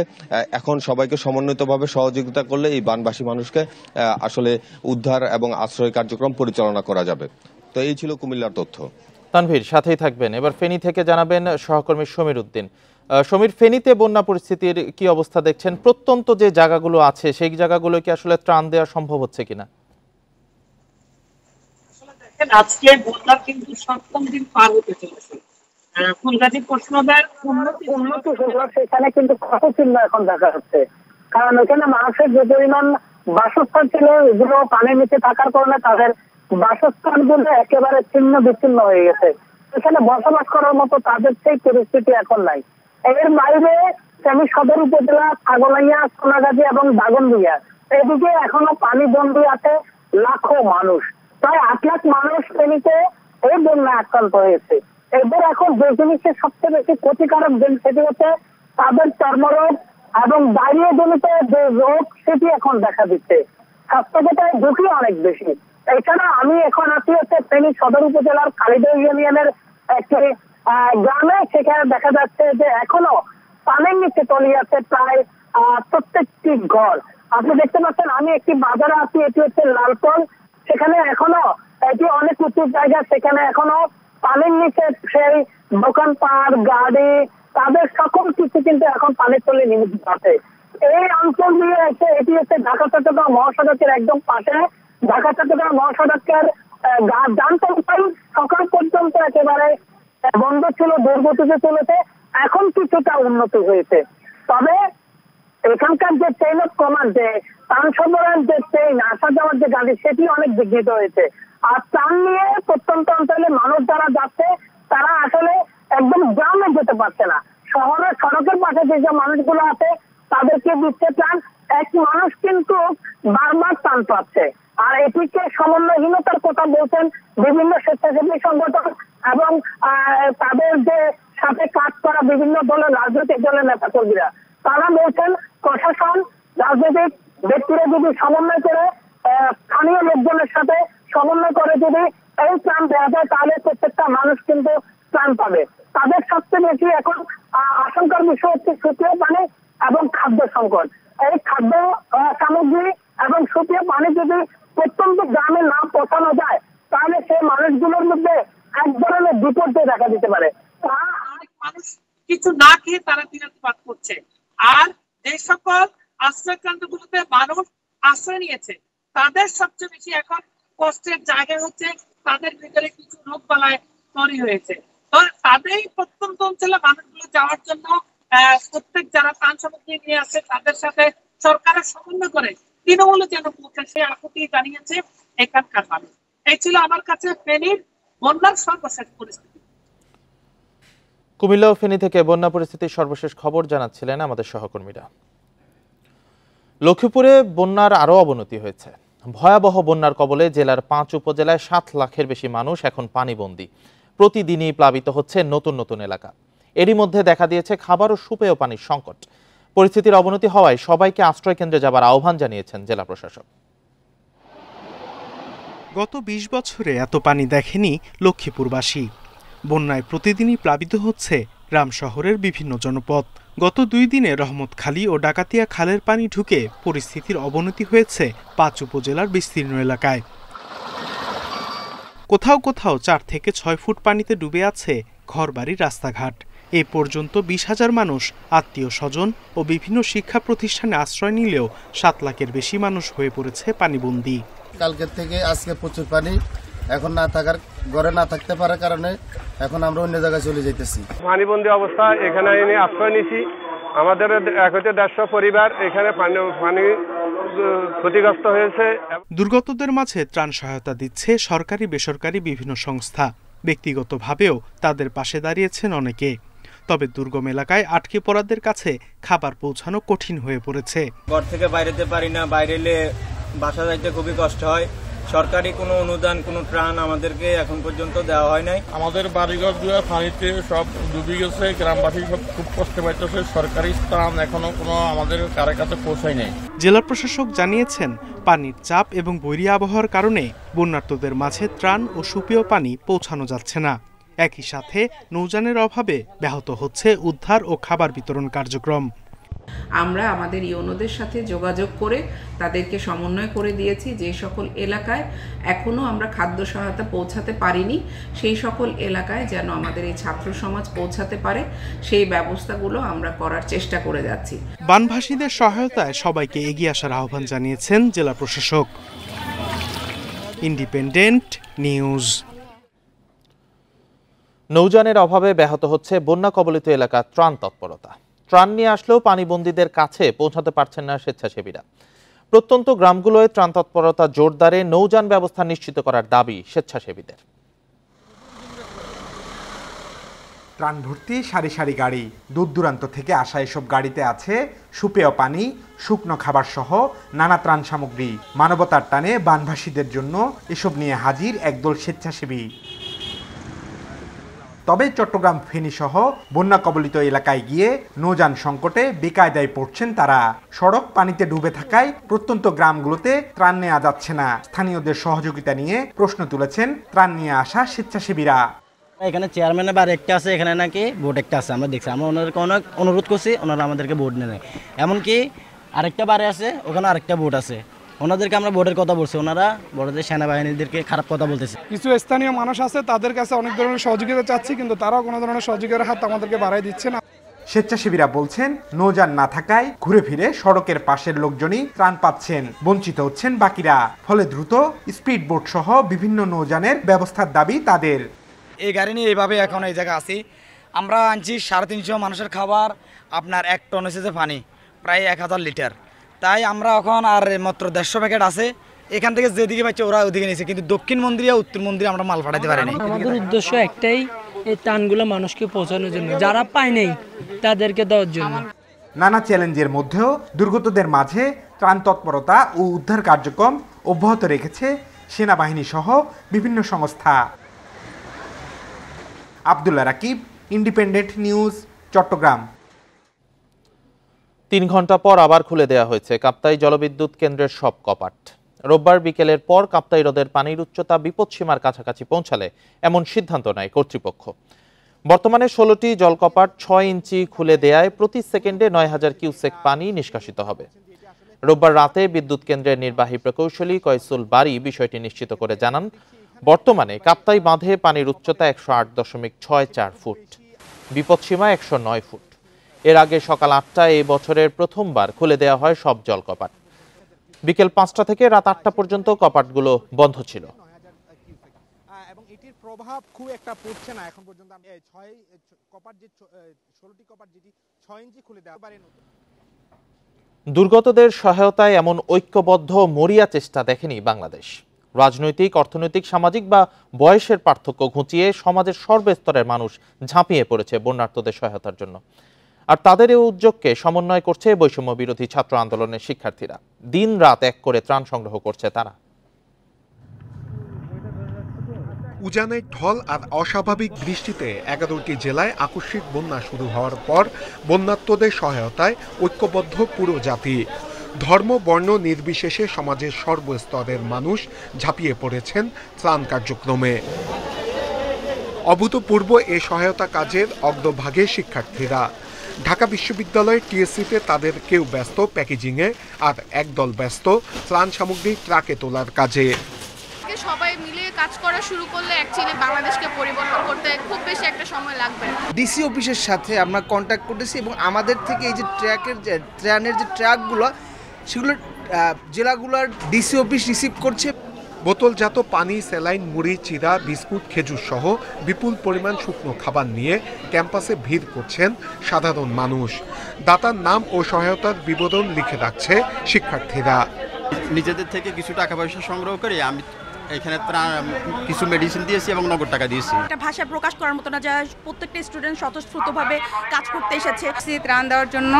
এখন সবাইকে সমন্বিতভাবে সহযোগিতা করলে এই বানবাসী মানুষকে আসলে উদ্ধার এবং আশ্রয় কার্যক্রম পরিচালনা করা যাবে। তো এই ছিল কুমিল্লার তথ্য। তানভীর, সাথেই থাকবেন। এবার ফেনী থেকে জানাবেন সহকর্মী সমীর উদ্দিন। সমীর, ফেনীতে বন্যা পরিস্থিতির কি অবস্থা দেখছেন? প্রত্যন্ত যে জায়গাগুলো আছে সেই জায়গাগুলো কি আসলে ত্রাণ দেওয়া সম্ভব হচ্ছে কিনা? আজকে বন্যা কিন্তু 7ম দিন পার হতে চলেছে। ফুলগাজী কোষনগর উন্নত হলো, সেখানে কিন্তু ক্ষত চিহ্ন এখন দেখা যাচ্ছে। কারণ ওখানে মানুষের যে পরিমাণ বাসস্থান ছিল, এগুলো পানির নিচে থাকার কারণে তাদের বাসস্থান গুলো একেবারে ছিন্ন বিচ্ছিন্ন হয়ে গেছে। এখানে বসবাস করার মতো তাদের সেই পরিস্থিতি এখন নাই। এর বাইরে ফেনী সদর উপজেলা, ছাগলাইয়া, সোনাগাজী এবং দাগনভূঞা, এদিকে এখনো পানি বন্দী আছে লাখো মানুষ। প্রায় 8 লাখ মানুষ ফেনীতে এই বন্যা আক্রান্ত হয়েছে। এদের এখন যে জিনিসের সবচেয়ে বেশি ক্ষতিকারক দিন, সেটি হচ্ছে তাদের চর্মরোগ এবং ডায়রিয়া জনিত যে রোগ, সেটি এখন দেখা দিচ্ছে। স্বাস্থ্যগতায় ঝুঁকি অনেক বেশি। এছাড়া আমি এখন আছি হচ্ছে ফেনী সদর উপজেলার খালিদা ইউনিয়নের একটি গ্রামে। সেখানে দেখা যাচ্ছে যে এখনো পানির নিচে তলিয়ে আছে প্রায় প্রত্যেকটি ঘর। আপনি দেখতে পাচ্ছেন আমি একটি বাজারে আছি, এটি হচ্ছে লালপল। সেখানে এখনো এটি অনেক উঁচু জায়গা, সেখানে এখনো পানির নিচে সেই দোকানপাট, গাড়ি, তাদের সকল কিছু কিন্তু এখন পানির তলে নিমজ্জিত আছে। এই অঞ্চল দিয়ে এসে এটি হচ্ছে ঢাকা চট্টগ্রাম মহাসড়কের একদম পাশে। ঢাকা চট্টগ্রাম মহাসড়কের যান চলাচল সকাল পর্যন্ত একেবারে বন্ধ ছিল, দুর্গতিতে চলেছে। এখন কিছুটা উন্নত হয়েছে, তবে এখানকার যে চেইন অফ কমান্ড, যে ত্রাণ সরবরাহের যে চেইন, আসা যাওয়ার যে গাড়ি, সেটি অনেক বিঘ্নিত হয়েছে। আর ত্রাণ নিয়ে প্রত্যন্ত অঞ্চলে মানুষ যারা যাচ্ছে, তারা আসলে একদম গ্রামে যেতে পারছে না। শহরের সড়কের পাশে যে মানুষগুলো আছে, তাদেরকে দিচ্ছে ত্রাণ। এক মানুষ কিন্তু বারবার ত্রাণ পাচ্ছে। আর এটিকে সমন্বয়হীনতার কথা বলছেন বিভিন্ন স্বেচ্ছাসেবী সংগঠন এবং তাদের যে সাথে কাজ করা বিভিন্ন দলের রাজনৈতিক দলের নেতা কর্মীরা। তারা বলছেন প্রশাসন, রাজনৈতিক ব্যক্তিরা যদি সমন্বয় করে, স্থানীয় লোকজনের সাথে সমন্বয় করে যদি এই ত্রাণ দেওয়া যায়, তাহলে প্রত্যেকটা মানুষ কিন্তু ত্রাণ পাবে। তাদের সবচেয়ে বেশি এখন আশঙ্কার বিষয় হচ্ছে সুপেয় পানি এবং খাদ্য সংকট। এই খাদ্য সামগ্রী এবং সুপেয় পানি যদি প্রত্যন্ত গ্রামে না পৌঁছানো যায়, তাহলে সেই মানুষগুলোর মধ্যে এক ধরনের বিপর্যয় দেখা দিতে পারে। মানুষ কিছু না খেয়ে তারা দিনাতিপাত করছে। আর যে সকল আশ্রয় কেন্দ্রগুলোতে মানুষ আশ্রয় নিয়েছে, তাদের সবচেয়ে বেশি এখন কষ্টের জায়গা হচ্ছে তাদের ভিতরে কিছু রোগ বালাই তৈরি হয়েছে। তো তাদের প্রত্যন্ত অঞ্চলে মানুষগুলো যাওয়ার জন্য প্রত্যেক যারা ত্রাণ সামগ্রী নিয়ে আসে, তাদের সাথে সরকারের সমন্বয় করে তৃণমূলে যেন পৌঁছে, সে আকুতি জানিয়েছে এখানকার মানুষ। এই ছিল আমার কাছে ফেনীর বন্যার সর্বশেষ পরিস্থিতি। কুমিল্লা ও ফেনী থেকে বন্যা পরিস্থিতির সর্বশেষ খবর জানাচ্ছিলেন আমাদের সহকর্মীরা। লক্ষ্মীপুরে বন্যার আরও অবনতি হয়েছে। ভয়াবহ বন্যার কবলে জেলার 5 উপজেলায় 7 লাখের বেশি মানুষ এখন পানিবন্দী। প্রতিদিনই প্লাবিত হচ্ছে নতুন নতুন এলাকা। এরই মধ্যে দেখা দিয়েছে খাবার ও সুপেয় পানির সংকট। পরিস্থিতির অবনতি হওয়ায় সবাইকে আশ্রয় কেন্দ্রে যাবার আহ্বান জানিয়েছেন জেলা প্রশাসক। গত 20 বছরে এত পানি দেখেনি লক্ষ্মীপুরবাসী। বন্যায় প্রতিদিনই প্লাবিত হচ্ছে গ্রাম শহরের বিভিন্ন জনপদ। গত 2 দিনে রহমতখালী ও ডাকাতিয়া খালের পানি ঢুকে পরিস্থিতির অবনতি হয়েছে 5 উপজেলার বিস্তীর্ণ এলাকায়। কোথাও কোথাও 4 থেকে 6 ফুট পানিতে ডুবে আছে ঘরবাড়ি, রাস্তাঘাট। এ পর্যন্ত 20,000 মানুষ আত্মীয় স্বজন ও বিভিন্ন শিক্ষা প্রতিষ্ঠানে আশ্রয় নিলেও 7 লাখের বেশি মানুষ হয়ে পড়েছে পানিবন্দী। কালকের থেকে আজকে প্রচুর পানি, এখন না থাকার ঘরে না থাকতে পারার কারণে এখন আমরা অন্য জায়গায় চলে যাইতেছি। পানিবন্দী অবস্থা, এখানে এনে আশ্রয় নিছি। আমাদের 150 পরিবার এখানে পানি ক্ষতিগ্রস্ত হয়েছে। দুর্গতদের মাঝে ত্রাণ সহায়তা দিচ্ছে সরকারি বেসরকারি বিভিন্ন সংস্থা। ব্যক্তিগতভাবেও তাদের পাশে দাঁড়িয়েছেন অনেকে। তবে দুর্গম এলাকায় আটকে পড়াদের কাছে খাবার পৌঁছানো কঠিন হয়ে পড়েছে। ঘর থেকে বাইরেতে পারি না, বাইরে এলে বাসা যাইতে খুবই কষ্ট হয়। সরকারি কোনো অনুদান, কোনো ত্রাণ আমাদেরকে এখন পর্যন্ত দেওয়া হয় নাই। আমাদের বাড়িঘর পানিতে সব ডুবে গেছে, গ্রামবাসী সব খুব কষ্ট পাইতেছে। সরকারি ত্রাণ এখনো কোনো আমাদের কারো কাছে পৌঁছায় নাই। জেলা প্রশাসক জানিয়েছেন, পানির চাপ এবং বৈরী আবহাওয়ার কারণে বন্যার্তদের মাঝে ত্রাণ ও সুপেয় পানি পৌঁছানো যাচ্ছে না। একই সাথে নৌযানের অভাবে ব্যাহত হচ্ছে উদ্ধার ও খাবার বিতরণ কার্যক্রম। আমরা আমাদের ইউনোদের সাথে যোগাযোগ করে তাদেরকে সমন্বয় করে দিয়েছি। যে সকল এলাকায় এখনো আমরা খাদ্য সহায়তা পৌঁছাতে পারিনি, সেই সকল এলাকায় যেন আমাদের এই ছাত্র সমাজ পৌঁছাতে পারে, সেই ব্যবস্থাগুলো আমরা করার চেষ্টা করে যাচ্ছি। বানভাসীদের সহায়তায় সবাইকে এগিয়ে আসার আহ্বান জানিয়েছেন জেলা প্রশাসক। Independent news. নৌযানের অভাবে ব্যাহত হচ্ছে বন্যা কবলিত এলাকার ত্রাণ তৎপরতা। ত্রাণ নিয়ে আসলেও পানিবন্দীদের কাছে পৌঁছাতে পারছেন না স্বেচ্ছাসেবীরা। প্রত্যন্ত গ্রামগুলোয় ত্রাণ তৎপরতা জোরদারে নৌযান ব্যবস্থা নিশ্চিত করার দাবি স্বেচ্ছাসেবীদের। ত্রাণ ভর্তি সারি সারি গাড়ি, দূর দূরান্ত থেকে আসা এসব গাড়িতে আছে সুপেয় পানি, শুকনো খাবার সহ নানা ত্রাণ সামগ্রী। মানবতার টানে বানভাসীদের জন্য এসব নিয়ে হাজির একদল স্বেচ্ছাসেবী। তবে চট্টগ্রাম ফেনী সহ বন্যা কবলিত এলাকায় গিয়ে নৌযান সংকটে বেকায়দায় পড়ছেন তারা। সড়ক পানিতে ডুবে থাকায় প্রত্যন্ত গ্রামগুলোতে ত্রাণ নেওয়া যাচ্ছে না। স্থানীয়দের সহযোগিতা নিয়ে প্রশ্ন তুলেছেন ত্রাণ নিয়ে আসা স্বেচ্ছাসেবীরা। এখানে চেয়ারম্যানের বার একটা আছে, এখানে নাকি বোর্ড একটা আছে। আমরা দেখছি, আমরা ওনাদেরকে অনেক অনুরোধ করছি, ওনারা আমাদেরকে বোর্ড নেয়। এমনকি আরেকটা বারে আছে, ওখানে আরেকটা বোর্ড আছে, ওনাদেরকে আমরা বোর্ডের কথা বলছি, ওনারা বোর্ডের সেনাবাহিনীদেরকে খারাপ কথা বলতেছে। কিছু স্থানীয় মানুষ আছে, তাদের কাছে অনেক ধরনের সহযোগিতা চাচ্ছি, কিন্তু তারাও কোনো ধরনের সহযোগিতার হাত আমাদেরকে বাড়াই দিচ্ছে না। স্বেচ্ছাসেবীরা বলছেন নৌযান না থাকায় ঘুরে ফিরে সড়কের পাশের লোকজনই ত্রাণ পাচ্ছেন, বঞ্চিত হচ্ছেন বাকিরা। ফলে দ্রুত স্পিড বোট সহ বিভিন্ন নৌযানের ব্যবস্থার দাবি তাদের। এই গাড়ি নিয়ে এইভাবে এখন এই জায়গায় আছি। আমরা আনছি 350 মানুষের খাবার, আপনার 1 টন হচ্ছে পানি, প্রায় 1000 লিটার। তাই আমরা এখন আর মাত্র 150 প্যাকেট আছে, এখান থেকে যেদিকে পাচ্ছে ওরা ওদিকে নিয়েছে, কিন্তু দক্ষিণ মন্দিরে উত্তর মন্দিরে আমরা মাল পাঠাতে পারিনি। আমাদের উদ্দেশ্য একটাই, এই ত্রাণগুলো মানুষকে পৌঁছানোর জন্য, যারা পায় নেই তাদেরকে দেওয়ার জন্য। নানা চ্যালেঞ্জের মধ্যেও দুর্গতদের মাঝে ত্রাণ তৎপরতা ও উদ্ধার কার্যক্রম অব্যাহত রেখেছে সেনাবাহিনী সহ বিভিন্ন সংস্থা। Abdullah Rakib, Independent News, Chittagong. 3 ঘন্টা পর আবার খুলে দেওয়া হয়েছে কাপ্তাই জলবিদ্যুৎ কেন্দ্রের সব কপাট। রোববার বিকেলের পর কাপ্তাই হ্রদের পানির উচ্চতা বিপদসীমার কাছাকাছি পৌঁছালে এমন সিদ্ধান্ত নেয় কর্তৃপক্ষ। বর্তমানে 16টি জলকপাট 6 ইঞ্চি খুলে দেয়ায় প্রতি সেকেন্ডে 9000 কিউসেক পানি নিষ্কাশিত হবে। রোববার রাতে বিদ্যুৎ কেন্দ্রের নির্বাহী প্রকৌশলী কয়সুল বারী বিষয়টি নিশ্চিত করে জানান, বর্তমানে কাপ্তাই বাঁধে পানির উচ্চতা 108.64 ফুট, বিপদসীমা 109 ফুট। এর আগে সকাল 8টায় এই বছরের প্রথমবার খুলে দেওয়া হয় সব জলকপাট। বিকেল 5টা থেকে রাত 8টা পর্যন্ত কপাটগুলো বন্ধ ছিল। এবং এটির প্রভাব খুব একটা পড়ছে না এখন পর্যন্ত। 16টি কপাট যেটি 6 ইঞ্চি খুলে দেওয়া পারে। দুর্গতদের সহায়তায় এমন ঐক্যবদ্ধ মরিয়া চেষ্টা দেখেনি বাংলাদেশ। রাজনৈতিক, অর্থনৈতিক, সামাজিক বা বয়সের পার্থক্য ঘুচিয়ে সমাজের সর্বস্তরের মানুষ ঝাঁপিয়ে পড়েছে বন্যার্তদের সহায়তার জন্য। আর তাদের এই উদ্যোগকে সমন্বয় করছে বৈষম্য বিরোধী ছাত্র আন্দোলনের শিক্ষার্থীরা। দিন রাত এক করে ত্রাণ সংগ্রহ করছে তারা। উজানের ঢল আর অস্বাভাবিক বৃষ্টিতে 11টি জেলায় আকস্মিক বন্যা শুরু হওয়ার পর বন্যার্তদের সহায়তায় ঐক্যবদ্ধ পুরো জাতি। ধর্ম, বর্ণ নির্বিশেষে সমাজের সর্বস্তরের মানুষ ঝাঁপিয়ে পড়েছেন ত্রাণ কার্যক্রমে। অভূতপূর্ব এ সহায়তা কাজের অগ্রভাগে শিক্ষার্থীরা। ঢাকা বিশ্ববিদ্যালয়ের টিএসসিতে তাদের কেউ ব্যস্ত প্যাকেজিংয়ে, আর একদল ব্যস্ত ত্রাণ সামগ্রী ট্রাকে তোলার কাজে। সবাই মিলে কাজ করা শুরু করলে অ্যাকচুয়ালি বাংলাদেশকে পরিবর্তন করতে খুব বেশি একটা সময় লাগবে। ডিসি অফিসের সাথে আমরা কন্ট্যাক্ট করতেছি এবং আমাদের থেকে এই যে ত্রাণের যে ট্রাকগুলো, সেগুলো জেলাগুলোর ডিসি অফিস রিসিভ করছে। বোতলজাত পানি, স্যালাইন, মুড়ি, চিড়া, বিস্কুট, খেজুর সহ বিপুল পরিমাণ শুকনো খাবার নিয়ে ক্যাম্পাসে ভিড় করছেন সাধারণ মানুষ। দাতার নাম ও সহায়তার বিবরণ লিখে রাখছে শিক্ষার্থীরা। নিজেদের থেকে কিছু টাকা পয়সা সংগ্রহ করে আমি এখানে কিছু মেডিসিন দিয়েছি এবং নগদ টাকা দিয়েছি। একটা ভাষা প্রকাশ করার মতো না, যা প্রত্যেকটা স্টুডেন্ট স্বতঃস্ফূর্তভাবে কাজ করতে এসেছে। ত্রাণ দেওয়ার জন্য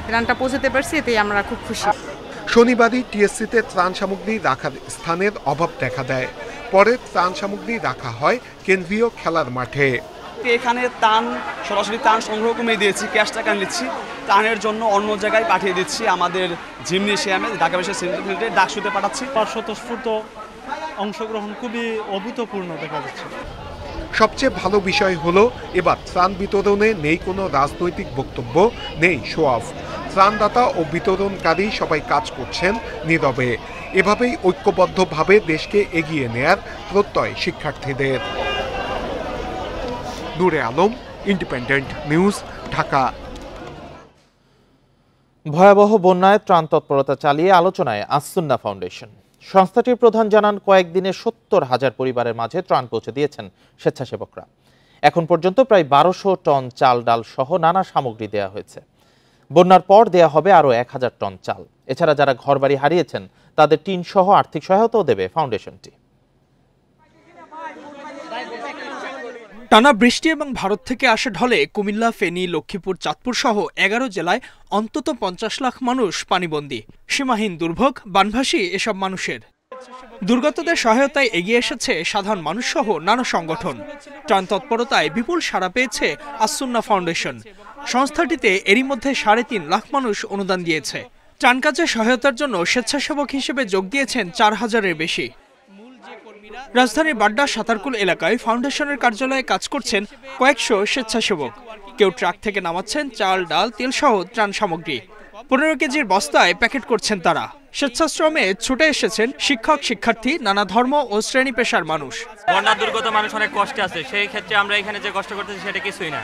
ত্রাণটা পৌঁছাতে পারছি, এতেই আমরা খুব খুশি। শনিবারই টিএসসিতে ত্রাণ সামগ্রী রাখার স্থানের অভাব দেখা দেয়। পরে ত্রাণ সামগ্রী রাখা হয় কেন্দ্রীয় খেলার মাঠে। এখানে ত্রাণ সরাসরি ত্রাণ সংগ্রহ কমিয়ে দিয়েছি, ক্যাশ টাকা নিচ্ছি, ত্রাণের জন্য অন্য জায়গায় পাঠিয়ে দিচ্ছি। আমাদের জিমনেশিয়ামে ঢাকা বিশ্ববিদ্যালয়ে ডাকসুতে পাঠাচ্ছি। স্বতঃস্ফূর্ত অংশগ্রহণ খুবই অভূতপূর্ণ দেখা যাচ্ছে। সবচেয়ে ভালো বিষয় হলো এবার ত্রাণ বিতরণে নেই কোনো রাজনৈতিক বক্তব্য, নেই শো অফ। ত্রাণদাতা ও বিতরণকারী সবাই কাজ করছেন নীরবে। এভাবেই ঐক্যবদ্ধভাবে দেশকে এগিয়ে নেয়ার প্রত্যয় শিক্ষার্থীদের। নূরে আলম, ইন্ডিপেন্ডেন্ট নিউজ, ঢাকা। ভয়াবহ বন্যায় ত্রাণ তৎপরতা চালিয়ে আলোচনায় আসসুন্নাহ ফাউন্ডেশন। সংস্থাটির প্রধান জানান, কয়েকদিনে 70,000 পরিবারের মাঝে ত্রাণ পৌঁছে দিয়েছেন স্বেচ্ছাসেবকরা। এখন পর্যন্ত প্রায় 1200 টন চাল ডাল সহ নানা সামগ্রী দেয়া হয়েছে। বন্যার পর দেয়া হবে আরও 1000 টন চাল। এছাড়া যারা ঘরবাড়ি হারিয়েছেন তাদের টিন সহ আর্থিক সহায়তাও দেবে ফাউন্ডেশনটি। টানা বৃষ্টি এবং ভারত থেকে আসা ঢলে কুমিল্লা, ফেনী, লক্ষ্মীপুর, চাঁদপুর সহ 11 জেলায় অন্তত 50 লাখ মানুষ পানিবন্দী। সীমাহীন দুর্ভোগ, বানভাসী এসব মানুষের। দুর্গতদের সহায়তায় এগিয়ে এসেছে সাধারণ মানুষ সহ নানা সংগঠন। ত্রাণ তৎপরতায় বিপুল সাড়া পেয়েছে আস-সুন্নাহ ফাউন্ডেশন। সংস্থাটিতে এরই মধ্যে 3.5 লাখ মানুষ অনুদান দিয়েছে। ত্রাণ কাজে সহায়তার জন্য স্বেচ্ছাসেবক হিসেবে যোগ দিয়েছেন 4000-এর বেশি। রাজধানীর বাড্ডা সাতারকুল এলাকায় ফাউন্ডেশনের কার্যালয়ে কাজ করছেন কয়েকশো স্বেচ্ছাসেবক। কেউ ট্রাক থেকে নামাচ্ছেন চাল, ডাল, তেল সহ ত্রাণ সামগ্রী। 15 কেজির বস্তায় প্যাকেট করছেন তারা। স্বেচ্ছাশ্রমে ছুটে এসেছেন শিক্ষক, শিক্ষার্থী, নানা ধর্ম ও শ্রেণী পেশার মানুষ। বন্যা দুর্গত মানুষ অনেক কষ্টে আছে, সেই ক্ষেত্রে আমরা এখানে যে কষ্ট করতেছি সেটা কিছুই না।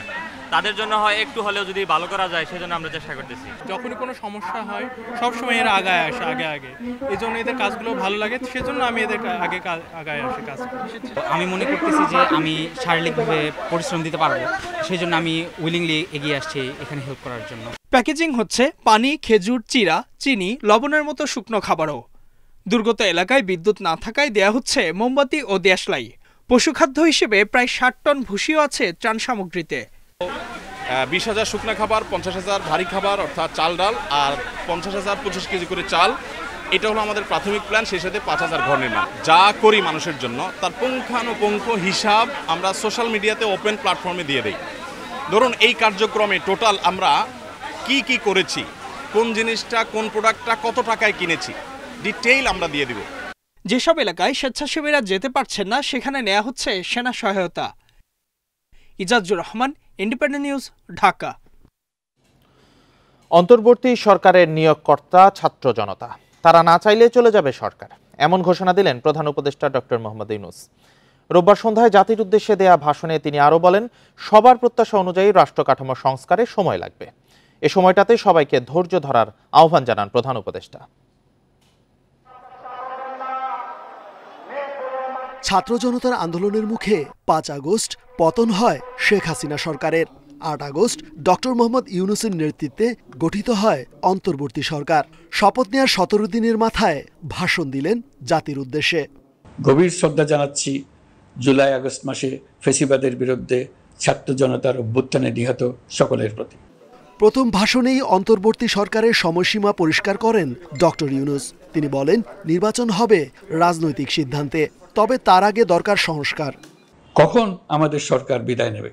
তাদের জন্য হয় একটু হলেও যদি ভালো করা যায় সেজন্য আমরা চেষ্টা করতেছি। যখনই কোনো সমস্যা হয় সবসময় এরা আগায় আসে, আগে এই জন্য এদের কাজগুলো ভালো লাগে, সেজন্য আমি এদের আগায় আসি কাজ। আমি মনে করতেছি যে আমি শারীরিকভাবে পরিশ্রম দিতে পারবো, সেই জন্য আমি উইলিংলি এগিয়ে আসছি এখানে হেল্প করার জন্য। প্যাকেজিং হচ্ছে পানি, খেজুর, চিরা, চিনি, লবণের মতো শুকনো খাবারও। দুর্গত এলাকায় বিদ্যুৎ না থাকায় দেয়া হচ্ছে মোমবাতি ও দেশলাই। পশুখাদ্য হিসেবে প্রায় 60 টন ভুসিও আছে ত্রাণ সামগ্রীতে। 20,000 শুকনো খাবার, 50,000 ভারী খাবার অর্থাৎ চাল ডাল, আর 50,000 25 কেজি করে চাল। এটা হলো আমাদের প্রাথমিক প্ল্যান। সেই সাথে 5000 ঘর নির্মাণ। যা করি মানুষের জন্য তার পুঙ্খানুপুঙ্খ হিসাব আমরা সোশ্যাল মিডিয়াতে ওপেন প্ল্যাটফর্মে দিয়ে দিই। ধরুন এই কার্যক্রমে টোটাল আমরা কি করেছি, কোন জিনিসটা, কোন প্রোডাক্টটা কত টাকায় কিনেছি, ডিটেইল আমরা দিয়ে দিব। যেসব এলাকায় স্বেচ্ছাসেবীরা যেতে পারছেন না সেখানে নেওয়া হচ্ছে সেনা সহায়তা। Ijazur Rahman, independent news, Dhaka. অন্তর্বর্তী সরকারের নিয়োগকর্তা ছাত্র জনতা। তারা না চাইলে চলে যাবে সরকার, এমন ঘোষণা দিলেন প্রধান উপদেষ্টা ডক্টর মোহাম্মদ ইউনূস। রোববার সন্ধ্যায় জাতির উদ্দেশ্যে দেয়া ভাষণে তিনি আরও বলেন, সবার প্রত্যাশা অনুযায়ী রাষ্ট্র কাঠামো সংস্কারে সময় লাগবে। এ সময়টাতে সবাইকে ধৈর্য ধরার আহ্বান জানান প্রধান উপদেষ্টা। ছাত্র জনতার আন্দোলনের মুখে 5 আগস্ট পতন হয় শেখ হাসিনা সরকারের। 8 আগস্ট ডক্টর মোহাম্মদ ইউনূসের নেতৃত্বে গঠিত হয় অন্তর্বর্তী সরকার। শপথ নেওয়ার 17 দিনের মাথায় ভাষণ দিলেন জাতির উদ্দেশ্যে। গভীর শ্রদ্ধা জানাচ্ছি জুলাই আগস্ট মাসে ফ্যাসিবাদের বিরুদ্ধে ছাত্র জনতার অভ্যুত্থানে নিহত সকলের প্রতি। প্রথম ভাষণেই অন্তর্বর্তী সরকারের সময়সীমা পরিষ্কার করেন ডক্টর ইউনূস। তিনি বলেন, নির্বাচন হবে রাজনৈতিক সিদ্ধান্তে, তবে তার আগে দরকার সংস্কার। কখন আমাদের সরকার বিদায় নেবে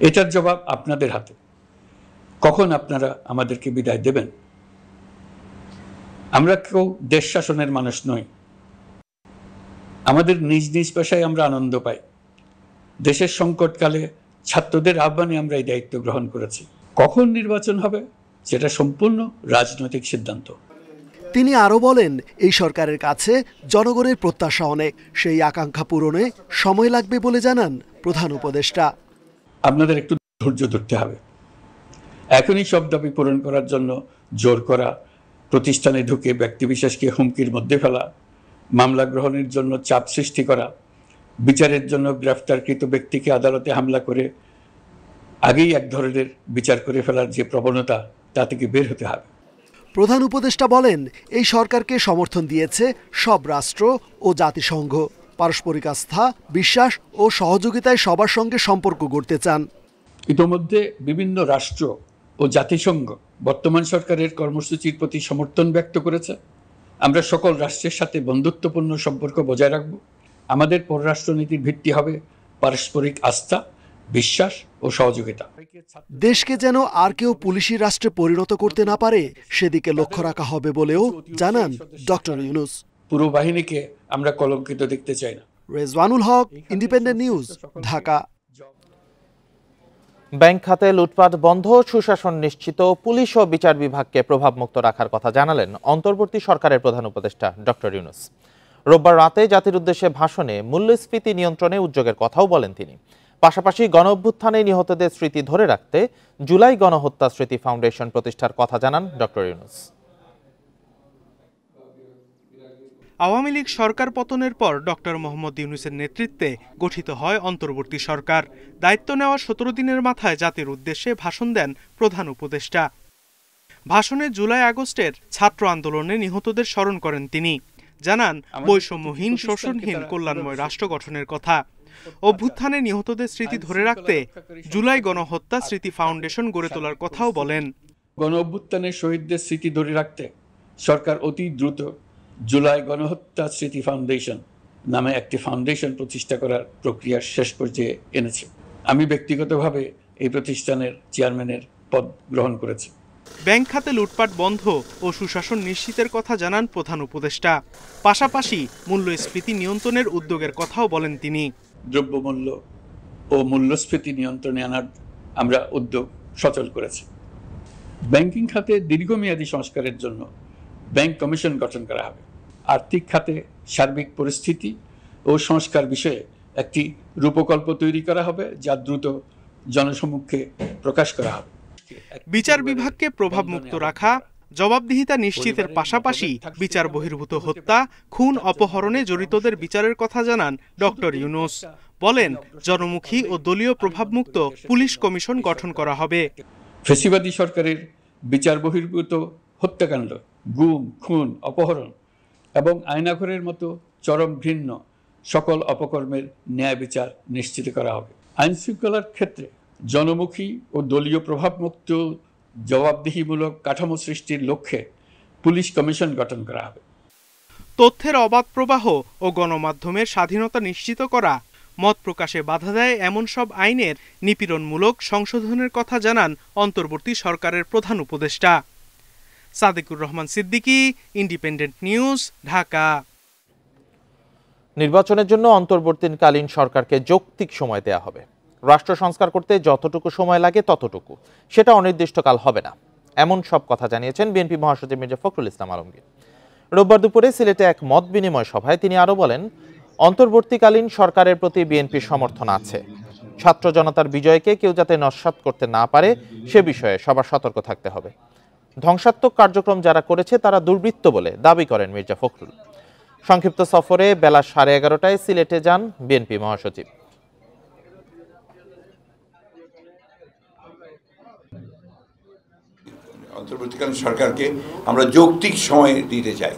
এটার জবাব আপনাদের হাতে। কখন আপনারা আমাদেরকে বিদায় দেবেন? আমরা কেউ দেশ শাসনের মানুষ নই। আমাদের নিজ নিজ পেশায় আমরা আনন্দ পাই। দেশের সংকটকালে ছাত্রদের আহ্বানে আমরা এই দায়িত্ব গ্রহণ করেছি। কখন নির্বাচন হবে সেটা সম্পূর্ণ রাজনৈতিক সিদ্ধান্ত। তিনি আরও বলেন, এই সরকারের কাছে জনগণের প্রত্যাশা অনেক, সেই আকাঙ্ক্ষা পূরণে সময় লাগবে বলে জানান প্রধান উপদেষ্টা। আপনাদের একটু ধৈর্য ধরতে হবে। এখনই সব দাবি পূরণ করার জন্য জোর করা, প্রতিষ্ঠানে ঢুকে ব্যক্তিবিশেষকে হুমকির মধ্যে ফেলা, মামলা গ্রহণের জন্য চাপ সৃষ্টি করা, বিচারের জন্য গ্রেফতারকৃত ব্যক্তিকে আদালতে হামলা করে আগেই এক ধরনের বিচার করে ফেলার যে প্রবণতা, তা থেকে বের হতে হবে। প্রধান উপদেষ্টা বলেন, এই সরকারকে সমর্থন দিয়েছে সব রাষ্ট্র ও জাতিসংঘ। পারস্পরিক আস্থা, বিশ্বাস ও সহযোগিতায় সবার সঙ্গে সম্পর্ক গড়তে চান। ইতোমধ্যে বিভিন্ন রাষ্ট্র ও জাতিসংঘ বর্তমান সরকারের কর্মসূচির প্রতি সমর্থন ব্যক্ত করেছে। আমরা সকল রাষ্ট্রের সাথে বন্ধুত্বপূর্ণ সম্পর্ক বজায় রাখব। আমাদের পররাষ্ট্রনীতির ভিত্তি হবে পারস্পরিক আস্থা, বিশ্বাস ও সহযোগিতা। দেশকে যেন আর কেউ পুলিশি রাষ্ট্রে পরিণত করতে না পারে সেদিকে লক্ষ্য রাখা হবে বলেও জানান ডক্টর ইউনূস। পুরো বাহিনীকে আমরা কলঙ্কিত দেখতে চাই না। রেজওয়ানুল হক, ইন্ডিপেন্ডেন্ট নিউজ, ঢাকা। ব্যাংক খাতে লুটপাট বন্ধ, সুশাসন নিশ্চিত, পুলিশ ও বিচার বিভাগকে প্রভাবমুক্ত রাখার কথা জানালেন অন্তর্বর্তী সরকারের প্রধান উপদেষ্টা ডক্টর ইউনূস। রোববার রাতে জাতির উদ্দেশ্যে ভাষণে মূল্যস্ফীতি নিয়ন্ত্রণে উদ্যোগের কথাও বলেন তিনি। পাশাপাশি গণঅভ্যুত্থানে নিহতদের স্মৃতি ধরে রাখতে জুলাই গণহত্যা স্মৃতি ফাউন্ডেশন প্রতিষ্ঠার কথা জানান ডক্টর ইউনূস। আওয়ামী লীগ সরকার পতনের পর ডক্টর মোহাম্মদ ইউনূসের নেতৃত্বে গঠিত হয় অন্তর্বর্তী সরকার। দায়িত্ব নেওয়ার 17 দিনের মাথায় জাতির উদ্দেশ্যে ভাষণ দেন প্রধান উপদেষ্টা। ভাষণে জুলাই আগস্টের ছাত্র আন্দোলনে নিহতদের স্মরণ করেন তিনি। জানান বৈষম্যহীন, শোষণহীন, কল্যাণময় রাষ্ট্র গঠনের কথা। অভ্যুত্থানে নিহতদের স্মৃতি ধরে রাখতে জুলাই গণহত্যা স্মৃতি ফাউন্ডেশন গড়ে তোলার কথাও বলেন। গণ অভ্যুত্থানের শহীদদের স্মৃতি ধরে রাখতে সরকার অতি দ্রুত জুলাই গণহত্যা স্মৃতি ফাউন্ডেশন নামে একটি ফাউন্ডেশন প্রতিষ্ঠা করার প্রক্রিয়া শেষ পর্যায়ে এনেছে। আমি ব্যক্তিগতভাবে এই প্রতিষ্ঠানের চেয়ারম্যানের পদ গ্রহণ করেছি। ব্যাংক খাতে লুটপাট বন্ধ ও সুশাসন নিশ্চিতের কথা জানান প্রধান উপদেষ্টা। পাশাপাশি মূল্যস্ফীতি নিয়ন্ত্রণের উদ্যোগের কথাও বলেন তিনি। দ্রব্যমূল্য ও মূল্যস্ফীতি নিয়ন্ত্রণে আনার আমরা উদ্যোগ সচল করেছি। ব্যাংকিং খাতে দীর্ঘমেয়াদী সংস্কারের জন্য ব্যাংক কমিশন গঠন করা হবে। আর্থিক খাতে সার্বিক পরিস্থিতি ও সংস্কার বিষয়ে একটি রূপকল্প তৈরি করা হবে, যা দ্রুত জনসমক্ষে প্রকাশ করা হবে। বিচার বিভাগকে প্রভাবমুক্ত রাখা, জবাবদিহিতা নিশ্চিতের পাশাপাশি বিচার বহির্ভূত হত্যা, খুন, অপহরণে জড়িতদের বিচারের কথা জানান ডক্টর ইউনূস। বলেন, জনমুখী ও দলীয় প্রভাবমুক্ত পুলিশ কমিশন গঠন করা হবে। ফ্যাসিবাদী সরকারের বিচার বহির্ভূত হত্যাকাণ্ড, গুম, খুন, অপহরণ এবং আয়নাঘরের মতো চরম ঘৃণ্য সকল অপকর্মের ন্যায় বিচার নিশ্চিত করা হবে। আইন শৃঙ্খলার ক্ষেত্রে জনমুখী ও দলীয় প্রভাবমুক্ত জবাবদিহিমূলক কাঠামো সৃষ্টির লক্ষ্যে পুলিশ কমিশন গঠন করা হবে। তথ্যের অবাধ প্রবাহ ও গণমাধ্যমের স্বাধীনতা নিশ্চিত করা, মত প্রকাশে বাধা দেয় এমন সব আইনের নিপীড়নমূলক সংশোধনের কথা জানান অন্তর্বর্তী সরকারের প্রধান উপদেষ্টা। Sadequr Rahman Siddiqui, independent news, Dhaka. নির্বাচনের জন্য অন্তর্বর্তীকালীন সরকারকে যৌক্তিক সময় দেয়া হবে। রাষ্ট্র সংস্কার করতে যতটুকু সময় লাগে ততটুকু, সেটা অনির্দিষ্টকাল হবে না, এমন সব কথা জানিয়েছেন বিএনপি মহাসচিব মির্জা ফখরুল ইসলাম আলমগীর। রোববার দুপুরে সিলেটে এক মত বিনিময় সভায় তিনি আরও বলেন, অন্তর্বর্তীকালীন সরকারের প্রতি বিএনপির সমর্থন আছে। ছাত্র জনতার বিজয়কে কেউ যাতে নস্যাৎ করতে না পারে সে বিষয়ে সবার সতর্ক থাকতে হবে। ধ্বংসাত্মক কার্যক্রম যারা করেছে তারা দুর্বৃত্ত বলে দাবি করেন মির্জা ফখরুল। সংক্ষিপ্ত সফরে বেলা 11:30টায় সিলেটে যান বিএনপি মহাসচিব। অন্তর্বর্তীকালীন সরকারকে আমরা যৌক্তিক সময় দিতে চাই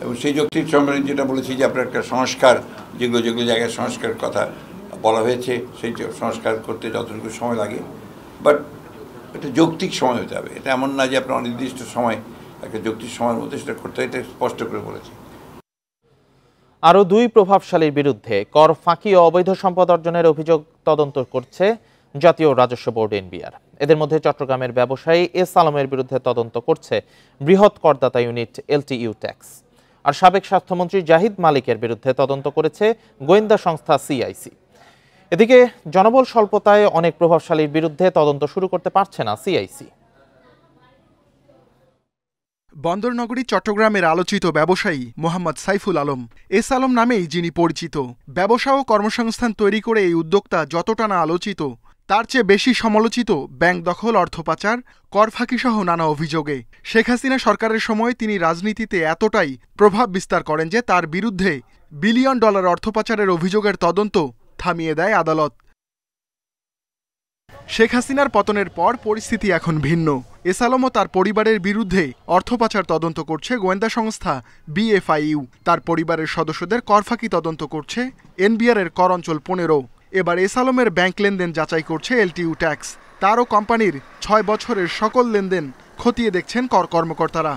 এবং সেই যৌক্তিক সময় যেটা বলেছি যে আপনার একটা সংস্কার, যেগুলো জায়গায় সংস্কারের কথা বলা হয়েছে, সেই সংস্কার করতে যতটুকু সময় লাগে, বাট এটা যৌক্তিক সময় হতে হবে। এটা এমন না যে আপনার অনির্দিষ্ট সময়, একটা যৌক্তিক সময়ের মধ্যে সেটা করতে হয়, এটা স্পষ্ট করে বলেছি। আরও 2 প্রভাবশালীর বিরুদ্ধে কর ফাঁকি ও অবৈধ সম্পদ অর্জনের অভিযোগ তদন্ত করছে জাতীয় রাজস্ব বোর্ড এনবিআর। এদের মধ্যে চট্টগ্রামের ব্যবসায়ী এস আলমের বিরুদ্ধে তদন্ত করছে বৃহৎ করদাতা ইউনিট এলটিইউ ট্যাক্স। আর সাবেক স্বাস্থ্যমন্ত্রী জাহিদ মালিকের বিরুদ্ধে তদন্ত করেছে গোয়েন্দা সংস্থা সিআইসি। এদিকে জনবল স্বল্পতায় অনেক প্রভাবশালীর বিরুদ্ধে তদন্ত শুরু করতে পারছে না সিআইসি। বন্দরনগরী চট্টগ্রামের আলোচিত ব্যবসায়ী মোহাম্মদ সাইফুল আলম, এস আলম নামেই যিনি পরিচিত। ব্যবসা ও কর্মসংস্থান তৈরি করে এই উদ্যোক্তা যতটা না আলোচিত, তার চেয়ে বেশি সমালোচিত ব্যাংক দখল, অর্থ পাচার, কর ফাঁকিসহ নানা অভিযোগে। শেখ হাসিনা সরকারের সময় তিনি রাজনীতিতে এতটাই প্রভাব বিস্তার করেন যে তার বিরুদ্ধে বিলিয়ন ডলার অর্থ পাচারের অভিযোগের তদন্ত থামিয়ে দেয় আদালত। শেখ হাসিনার পতনের পর পরিস্থিতি এখন ভিন্ন। এস আলম ও তার পরিবারের বিরুদ্ধে অর্থ পাচার তদন্ত করছে গোয়েন্দা সংস্থা বিএফআইইউ। তার পরিবারের সদস্যদের করফাঁকি তদন্ত করছে এনবিআর এর কর অঞ্চল 15। এবার এস আলমের ব্যাংক লেনদেন যাচাই করছে এলটিইউ ট্যাক্স। তারও কোম্পানির 6 বছরের সকল লেনদেন খতিয়ে দেখছেন কর কর্মকর্তারা।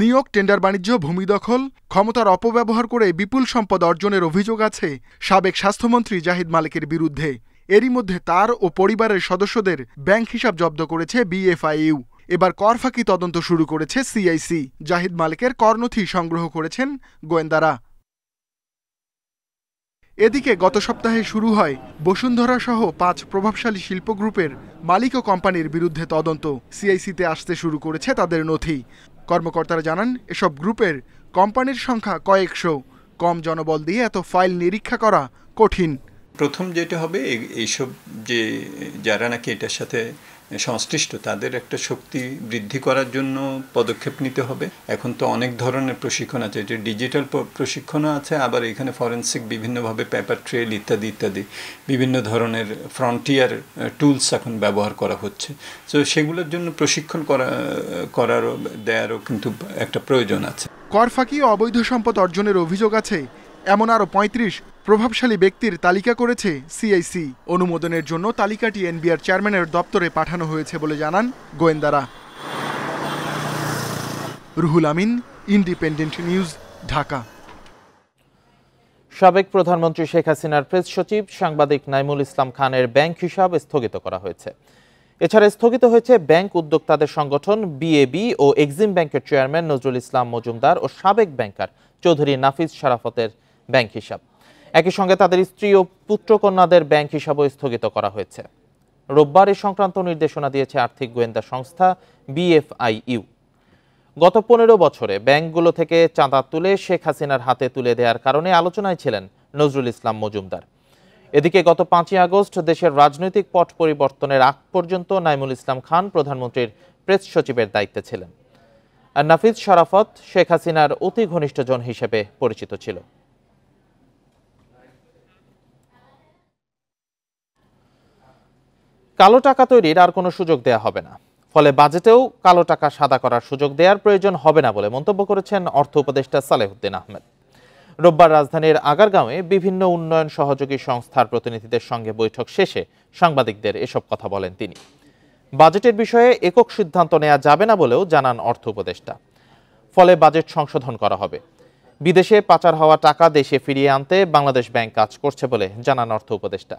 নিয়োগ, টেন্ডার বাণিজ্য, ভূমি দখল, ক্ষমতার অপব্যবহার করে বিপুল সম্পদ অর্জনের অভিযোগ আছে সাবেক স্বাস্থ্যমন্ত্রী জাহিদ মালিকের বিরুদ্ধে। এরই মধ্যে তার ও পরিবারের সদস্যদের ব্যাংক হিসাব জব্দ করেছে বিএফআইইউ। এবার কর ফাঁকি তদন্ত শুরু করেছে সিআইসি। জাহিদ মালিকের করনথি সংগ্রহ করেছেন গোয়েন্দারা। এদিকে গত সপ্তাহে শুরু হয় বসুন্ধরা সহ 5 প্রভাবশালী শিল্প গ্রুপের মালিক ও কোম্পানির বিরুদ্ধে তদন্ত। সিআইসিতে আসতে শুরু করেছে তাদের নথি। কর্মকর্তারা জানান, এসব গ্রুপের কোম্পানির সংখ্যা কয়েকশো। কম জনবল দিয়ে এত ফাইল নিরীক্ষা করা কঠিন। প্রথম যেটা হবে এইসব যে যারা নাকি এটার সাথে সংশ্লিষ্ট তাদের একটা শক্তি বৃদ্ধি করার জন্য পদক্ষেপ নিতে হবে। এখন তো অনেক ধরনের প্রশিক্ষণ আছে, যে ডিজিটাল প্রশিক্ষণও আছে, আবার এখানে ফরেনসিক বিভিন্নভাবে পেপার ট্রেল ইত্যাদি ইত্যাদি বিভিন্ন ধরনের ফ্রন্টিয়ার টুলস এখন ব্যবহার করা হচ্ছে। তো সেগুলোর জন্য প্রশিক্ষণ করারও দেওয়ারও কিন্তু একটা প্রয়োজন আছে। কর ফাঁকি ও অবৈধ সম্পদ অর্জনের অভিযোগ আছে এমন আরও ৩৫ প্রভাবশালী ব্যক্তির তালিকা করেছে সিআইসি। অনুমোদনের জন্য তালিকাটি এনবিআর চেয়ারম্যানের দপ্তরে পাঠানো হয়েছে বলে জানান গোয়েন্দারা। Ruhul Amin, independent news, Dhaka. সাবেক প্রধানমন্ত্রী শেখ হাসিনার প্রেস সচিব সাংবাদিক নাইমুল ইসলাম খানের ব্যাংক হিসাব স্থগিত করা হয়েছে। এছাড়া স্থগিত হয়েছে ব্যাংক উদ্যোক্তাদের সংগঠন বিএবি ও এক্সিম ব্যাংকের চেয়ারম্যান নজরুল ইসলাম মজুমদার ও সাবেক ব্যাংকার চৌধুরী নাফিজ শারাফতের ব্যাংক হিসাব। একই সঙ্গে তাদের স্ত্রী ও পুত্রকন্যাদের ব্যাংক হিসাবও স্থগিত করা হয়েছে। রোববার এ সংক্রান্ত নির্দেশনা দিয়েছে আর্থিক গোয়েন্দা সংস্থা বিএফআইইউ। গত 15 বছরে ব্যাংকগুলো থেকে চাঁদা তুলে শেখ হাসিনার হাতে তুলে দেওয়ার কারণে আলোচনায় ছিলেন নজরুল ইসলাম মজুমদার। এদিকে গত 5 আগস্ট দেশের রাজনৈতিক পট পরিবর্তনের আগ পর্যন্ত নাইমুল ইসলাম খান প্রধানমন্ত্রীর প্রেস সচিবের দায়িত্বে ছিলেন। আর নাফিজ শারাফত শেখ হাসিনার অতি ঘনিষ্ঠজন হিসেবে পরিচিত ছিল। কালো টাকা তৈরির আর কোনো সুযোগ দেয়া হবে না, ফলে বাজেটেও কালো টাকা সাদা করার সুযোগ দেওয়ার প্রয়োজন হবে না বলে মন্তব্য করেছেন অর্থ উপদেষ্টা সালেহুদ্দিন আহমেদ। রোববার রাজধানীর আগারগাঁওয়ে বিভিন্ন উন্নয়ন সহযোগী সংস্থার প্রতিনিধিদের সঙ্গে বৈঠক শেষে সাংবাদিকদের এসব কথা বলেন তিনি। বাজেটের বিষয়ে একক সিদ্ধান্ত নেওয়া যাবে না বলেও জানান অর্থ উপদেষ্টা। ফলে বাজেট সংশোধন করা হবে। বিদেশে পাচার হওয়া টাকা দেশে ফিরিয়ে আনতে বাংলাদেশ ব্যাংক কাজ করছে বলে জানান অর্থ উপদেষ্টা।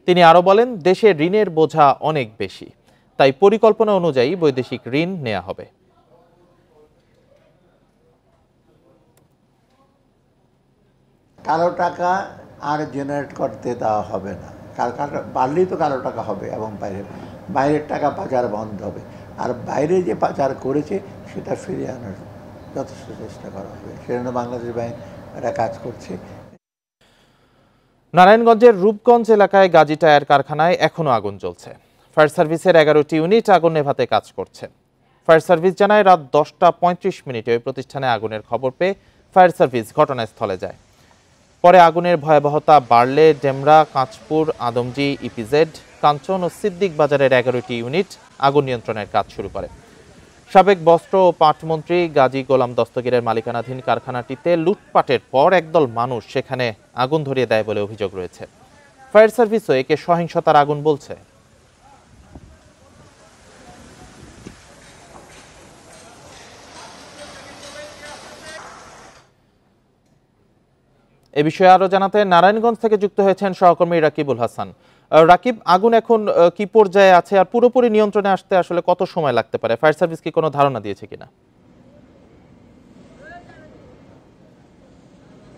তিনি আরও বলেন, দেশে ঋণের বোঝা অনেক বেশি, তাই পরিকল্পনা অনুযায়ী বৈদেশিক ঋণ নেওয়া হবে। কালো টাকা আর জেনারেট করতে দেওয়া হবে না, বাড়লেই তো কালো টাকা হবে এবং বাইরের টাকা পাচার বন্ধ হবে। আর বাইরে যে পাচার করেছে সেটা ফিরিয়ে আনার যথেষ্ট চেষ্টা করা হবে, সেজন্য বাংলাদেশ ব্যাংক এটা কাজ করছে। নারায়ণগঞ্জের রূপগঞ্জ এলাকায় গাজী টায়ার কারখানায় এখনো আগুন জ্বলছে। ফায়ার সার্ভিসের 11টি ইউনিট আগুন নেভাতে কাজ করছে। ফায়ার সার্ভিস জানায় রাত 10:35 ওই প্রতিষ্ঠানে আগুনের খবর পেয়ে ফায়ার সার্ভিস ঘটনাস্থলে যায়। পরে আগুনের ভয়াবহতা বাড়লে ডেমরা, কাঁচপুর, আদমজি, ইপিজেড, কাঞ্চন ও সিদ্দিক বাজারের 11টি ইউনিট আগুন নিয়ন্ত্রণের কাজ শুরু করে। সাবেক বস্ত্র ও পাট মন্ত্রী গাজী গোলাম দস্তগীরের মালিকানাধীন কারখানাটিতে লুটপাটের পর একদল মানুষ সেখানে আগুন ধরিয়ে দেয় বলে অভিযোগ রয়েছে। ফায়ার সার্ভিসও একে সহিংসতার আগুন বলছে। এ বিষয়ে আরো জানাতে নারায়ণগঞ্জ থেকে যুক্ত হয়েছেন সহকর্মী রাকিবুল হাসান। রাকিব, আগুন এখন কি পর্যায়ে আছে আর পুরোপুরি নিয়ন্ত্রণে আসতে আসলে কত সময় লাগতে পারে? ফায়ার সার্ভিস কি কোনো ধারণা দিয়েছে কিনা?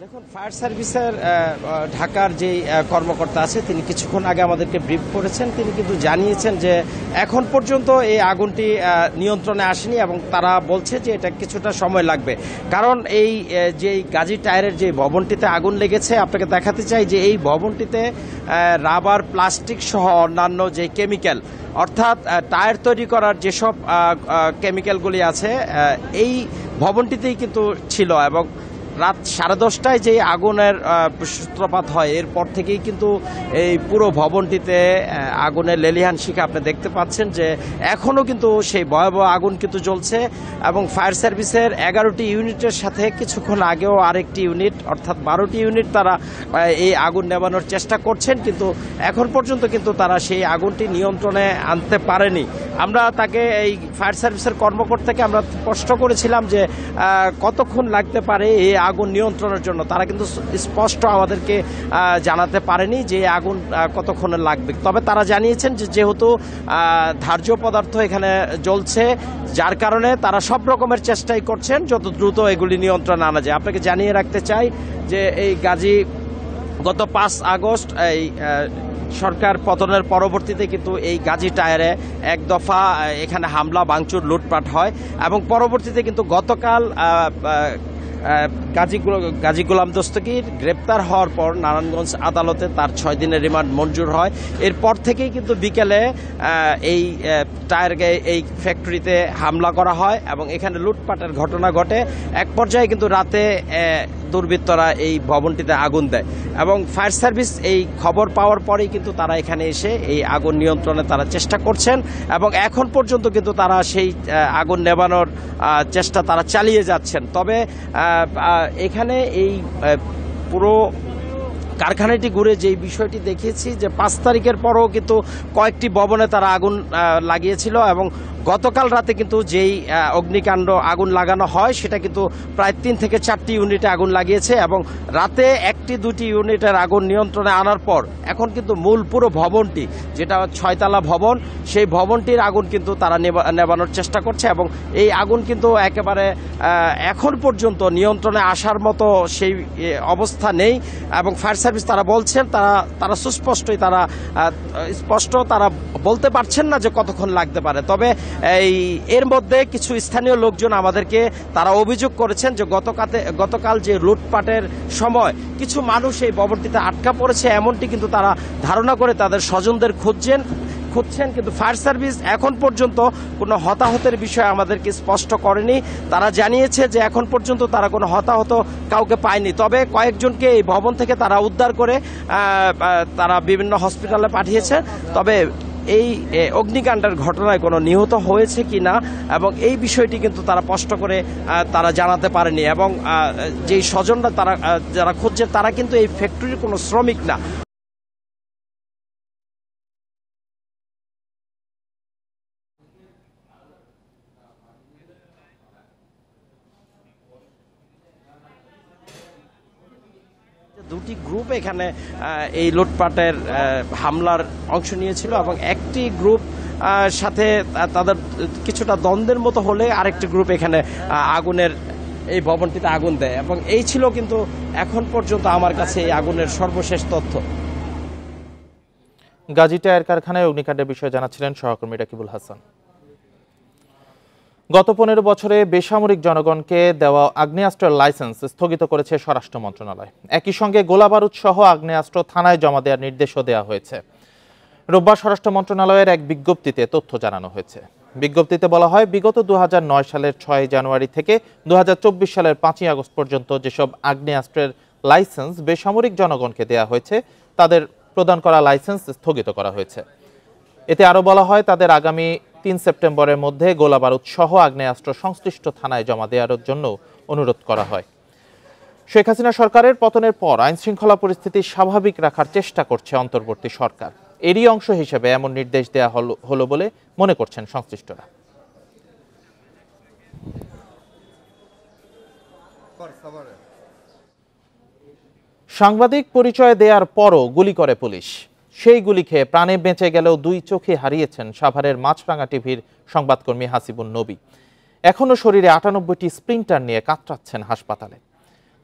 দেখুন, ফায়ার সার্ভিসের ঢাকার যে কর্মকর্তা আছে তিনি কিছুক্ষণ আগে আমাদেরকে ব্রিফ করেছেন। তিনি কিন্তু জানিয়েছেন যে এখন পর্যন্ত এই আগুনটি নিয়ন্ত্রণে আসেনি এবং তারা বলছে যে এটা কিছুটা সময় লাগবে। কারণ এই যে গাজী টায়ারের যে ভবনটিতে আগুন লেগেছে, আপনাকে দেখাতে চাই যে এই ভবনটিতে রাবার, প্লাস্টিক সহ অন্যান্য যে কেমিক্যাল, অর্থাৎ টায়ার তৈরি করার যেসব কেমিক্যালগুলি আছে এই ভবনটিতেই কিন্তু ছিল। এবং রাত 10:30টায় যে আগুনের সূত্রপাত হয় এরপর থেকেই কিন্তু এই পুরো ভবনটিতে আগুনের লেলিহান শিখা আপনি দেখতে পাচ্ছেন যে এখনও কিন্তু সেই ভয়াবহ আগুন কিন্তু জ্বলছে। এবং ফায়ার সার্ভিসের 11টি ইউনিটের সাথে কিছুক্ষণ আগেও আরেকটি ইউনিট, অর্থাৎ 12টি ইউনিট তারা এই আগুন নেভানোর চেষ্টা করছেন, কিন্তু এখন পর্যন্ত কিন্তু তারা সেই আগুনটি নিয়ন্ত্রণে আনতে পারেনি। আমরা তাকে এই ফায়ার সার্ভিসের কর্মকর্তাকে আমরা প্রশ্ন করেছিলাম যে কতক্ষণ লাগতে পারে এই আগুন নিয়ন্ত্রণের জন্য। তারা কিন্তু স্পষ্ট আমাদেরকে জানাতে পারেনি যে আগুন কতক্ষণে লাগবে। তবে তারা জানিয়েছেন যে যেহেতু ধার্য পদার্থ এখানে জ্বলছে, যার কারণে তারা সব রকমের চেষ্টাই করছেন যত দ্রুত এগুলি নিয়ন্ত্রণে আনা যায়। আপনাকে জানিয়ে রাখতে চাই যে এই গাজী গত 5 আগস্ট এই সরকার পতনের পরবর্তীতে কিন্তু এই গাজী টায়ারে এক দফা এখানে হামলা, ভাঙচুর, লুটপাট হয় এবং পরবর্তীতে কিন্তু গতকাল গাজী গোলাম দস্তগীর গ্রেপ্তার হওয়ার পর নারায়ণগঞ্জ আদালতে তার 6 দিনের রিমান্ড মঞ্জুর হয়। এরপর থেকেই কিন্তু বিকেলে এই এই ফ্যাক্টরিতে হামলা করা হয় এবং এখানে লুটপাটের ঘটনা ঘটে। এক পর্যায়ে কিন্তু রাতে দুর্বৃত্তরা এই ভবনটিতে আগুন দেয় এবং ফায়ার সার্ভিস এই খবর পাওয়ার পরেই কিন্তু তারা এখানে এসে এই আগুন নিয়ন্ত্রণে তারা চেষ্টা করছেন এবং এখন পর্যন্ত কিন্তু তারা সেই আগুন নেভানোর চেষ্টা তারা চালিয়ে যাচ্ছেন। তবে এখানে এই পুরো কারখানাটি ঘুরে যেই বিষয়টি দেখিয়েছি যে 5 তারিখের পরও কিন্তু কয়েকটি ভবনে তারা আগুন লাগিয়েছিল এবং গতকাল রাতে কিন্তু যেই অগ্নিকাণ্ড আগুন লাগানো হয় সেটা কিন্তু প্রায় 3 থেকে 4টি ইউনিটে আগুন লাগিয়েছে এবং রাতে 1-2টি ইউনিটের আগুন নিয়ন্ত্রণে আনার পর এখন কিন্তু মূল পুরো ভবনটি যেটা 6তলা ভবন সেই ভবনটির আগুন কিন্তু তারা নেভানোর চেষ্টা করছে এবং এই আগুন কিন্তু একেবারে এখন পর্যন্ত নিয়ন্ত্রণে আসার মতো সেই অবস্থা নেই এবং ফায়ার সার্ভিস তারা বলছেন তারা সুস্পষ্টই তারা বলতে পারছেন না যে কতক্ষণ লাগতে পারে। তবে এর মধ্যে কিছু স্থানীয় লোকজন আমাদেরকে তারা অভিযোগ করেছেন যে গতকাল যে লুটপাটের সময় কিছু মানুষ এই ভবনটিতে আটকা পড়েছে এমনটি কিন্তু তারা ধারণা করে তাদের স্বজনদের খুঁজছেন, কিন্তু ফায়ার সার্ভিস এখন পর্যন্ত কোনো হতাহতের বিষয় আমাদেরকে স্পষ্ট করেনি। তারা জানিয়েছে যে এখন পর্যন্ত তারা কোনো হতাহত কাউকে পায়নি। তবে কয়েকজনকে এই ভবন থেকে তারা উদ্ধার করে তারা বিভিন্ন হসপিটালে পাঠিয়েছে। তবে এই অগ্নিকাণ্ডের ঘটনায় কোনো নিহত হয়েছে কিনা এবং এই বিষয়টি কিন্তু তারা স্পষ্ট করে তারা জানাতে পারেনি এবং যেই স্বজনরা যারা খুঁজছে তারা কিন্তু এই ফ্যাক্টরির কোনো শ্রমিক না। দুটি গ্রুপ এখানে এই লুটপাটের হামলার অংশ নিয়েছিল এবং একটি গ্রুপ সাথে তাদের কিছুটা দ্বন্দ্বের মতো হলে আরেকটি গ্রুপ এখানে আগুনের এই ভবনটিতে আগুন দেয় এবং এই ছিল কিন্তু এখন পর্যন্ত আমার কাছে এই আগুনের সর্বশেষ তথ্য। গাজী টায়ার কারখানায় অগ্নিকাণ্ডের বিষয়ে জানাচ্ছিলেন সহকর্মী রাকিবুল হাসান। গত 15 বছরে বেসামরিক জনগণকে দেওয়া আগ্নেয়াস্ত্রের লাইসেন্স স্থগিত করেছে স্বরাষ্ট্র মন্ত্রণালয়। একই সঙ্গে গোলাবারুদ সহ আগ্নেয়াস্ত্র থানায় জমা দেওয়ার নির্দেশও দেওয়া হয়েছে। রোববার স্বরাষ্ট্র মন্ত্রণালয়ের এক বিজ্ঞপ্তিতে তথ্য জানানো হয়েছে। বিজ্ঞপ্তিতে বলা হয়, বিগত 2009 সালের 6 জানুয়ারি থেকে 2024 সালের 5 আগস্ট পর্যন্ত যেসব আগ্নেয়াস্ত্রের লাইসেন্স বেসামরিক জনগণকে দেওয়া হয়েছে তাদের প্রদান করা লাইসেন্স স্থগিত করা হয়েছে। এতে আরও বলা হয়, তাদের আগামী 3 সেপ্টেম্বরের মধ্যে গোলাবারুদ সহ আগ্নেয়াস্ত্র সংশ্লিষ্ট থানায় জমা দেওয়ার জন্য অনুরোধ করা হয়। শেখ হাসিনা সরকারের পতনের পর আইন শৃঙ্খলা পরিস্থিতি স্বাভাবিক রাখার চেষ্টা করছে অন্তর্বর্তী সরকার। এরই অংশ হিসেবে এমন নির্দেশ দেওয়া হলো বলে মনে করছেন সংশ্লিষ্টরা। সাংবাদিক পরিচয় দেওয়ার পরও গুলি করে পুলিশ। সেই গুলি খেয়ে প্রাণে বেঁচে গেলেও 2 চোখে হারিয়েছেন সাভারের মাছরাঙা টিভির সংবাদকর্মী হাসিবুন নবী। এখনও শরীরে 98টি স্প্লিন্টার নিয়ে কাতরাচ্ছেন হাসপাতালে।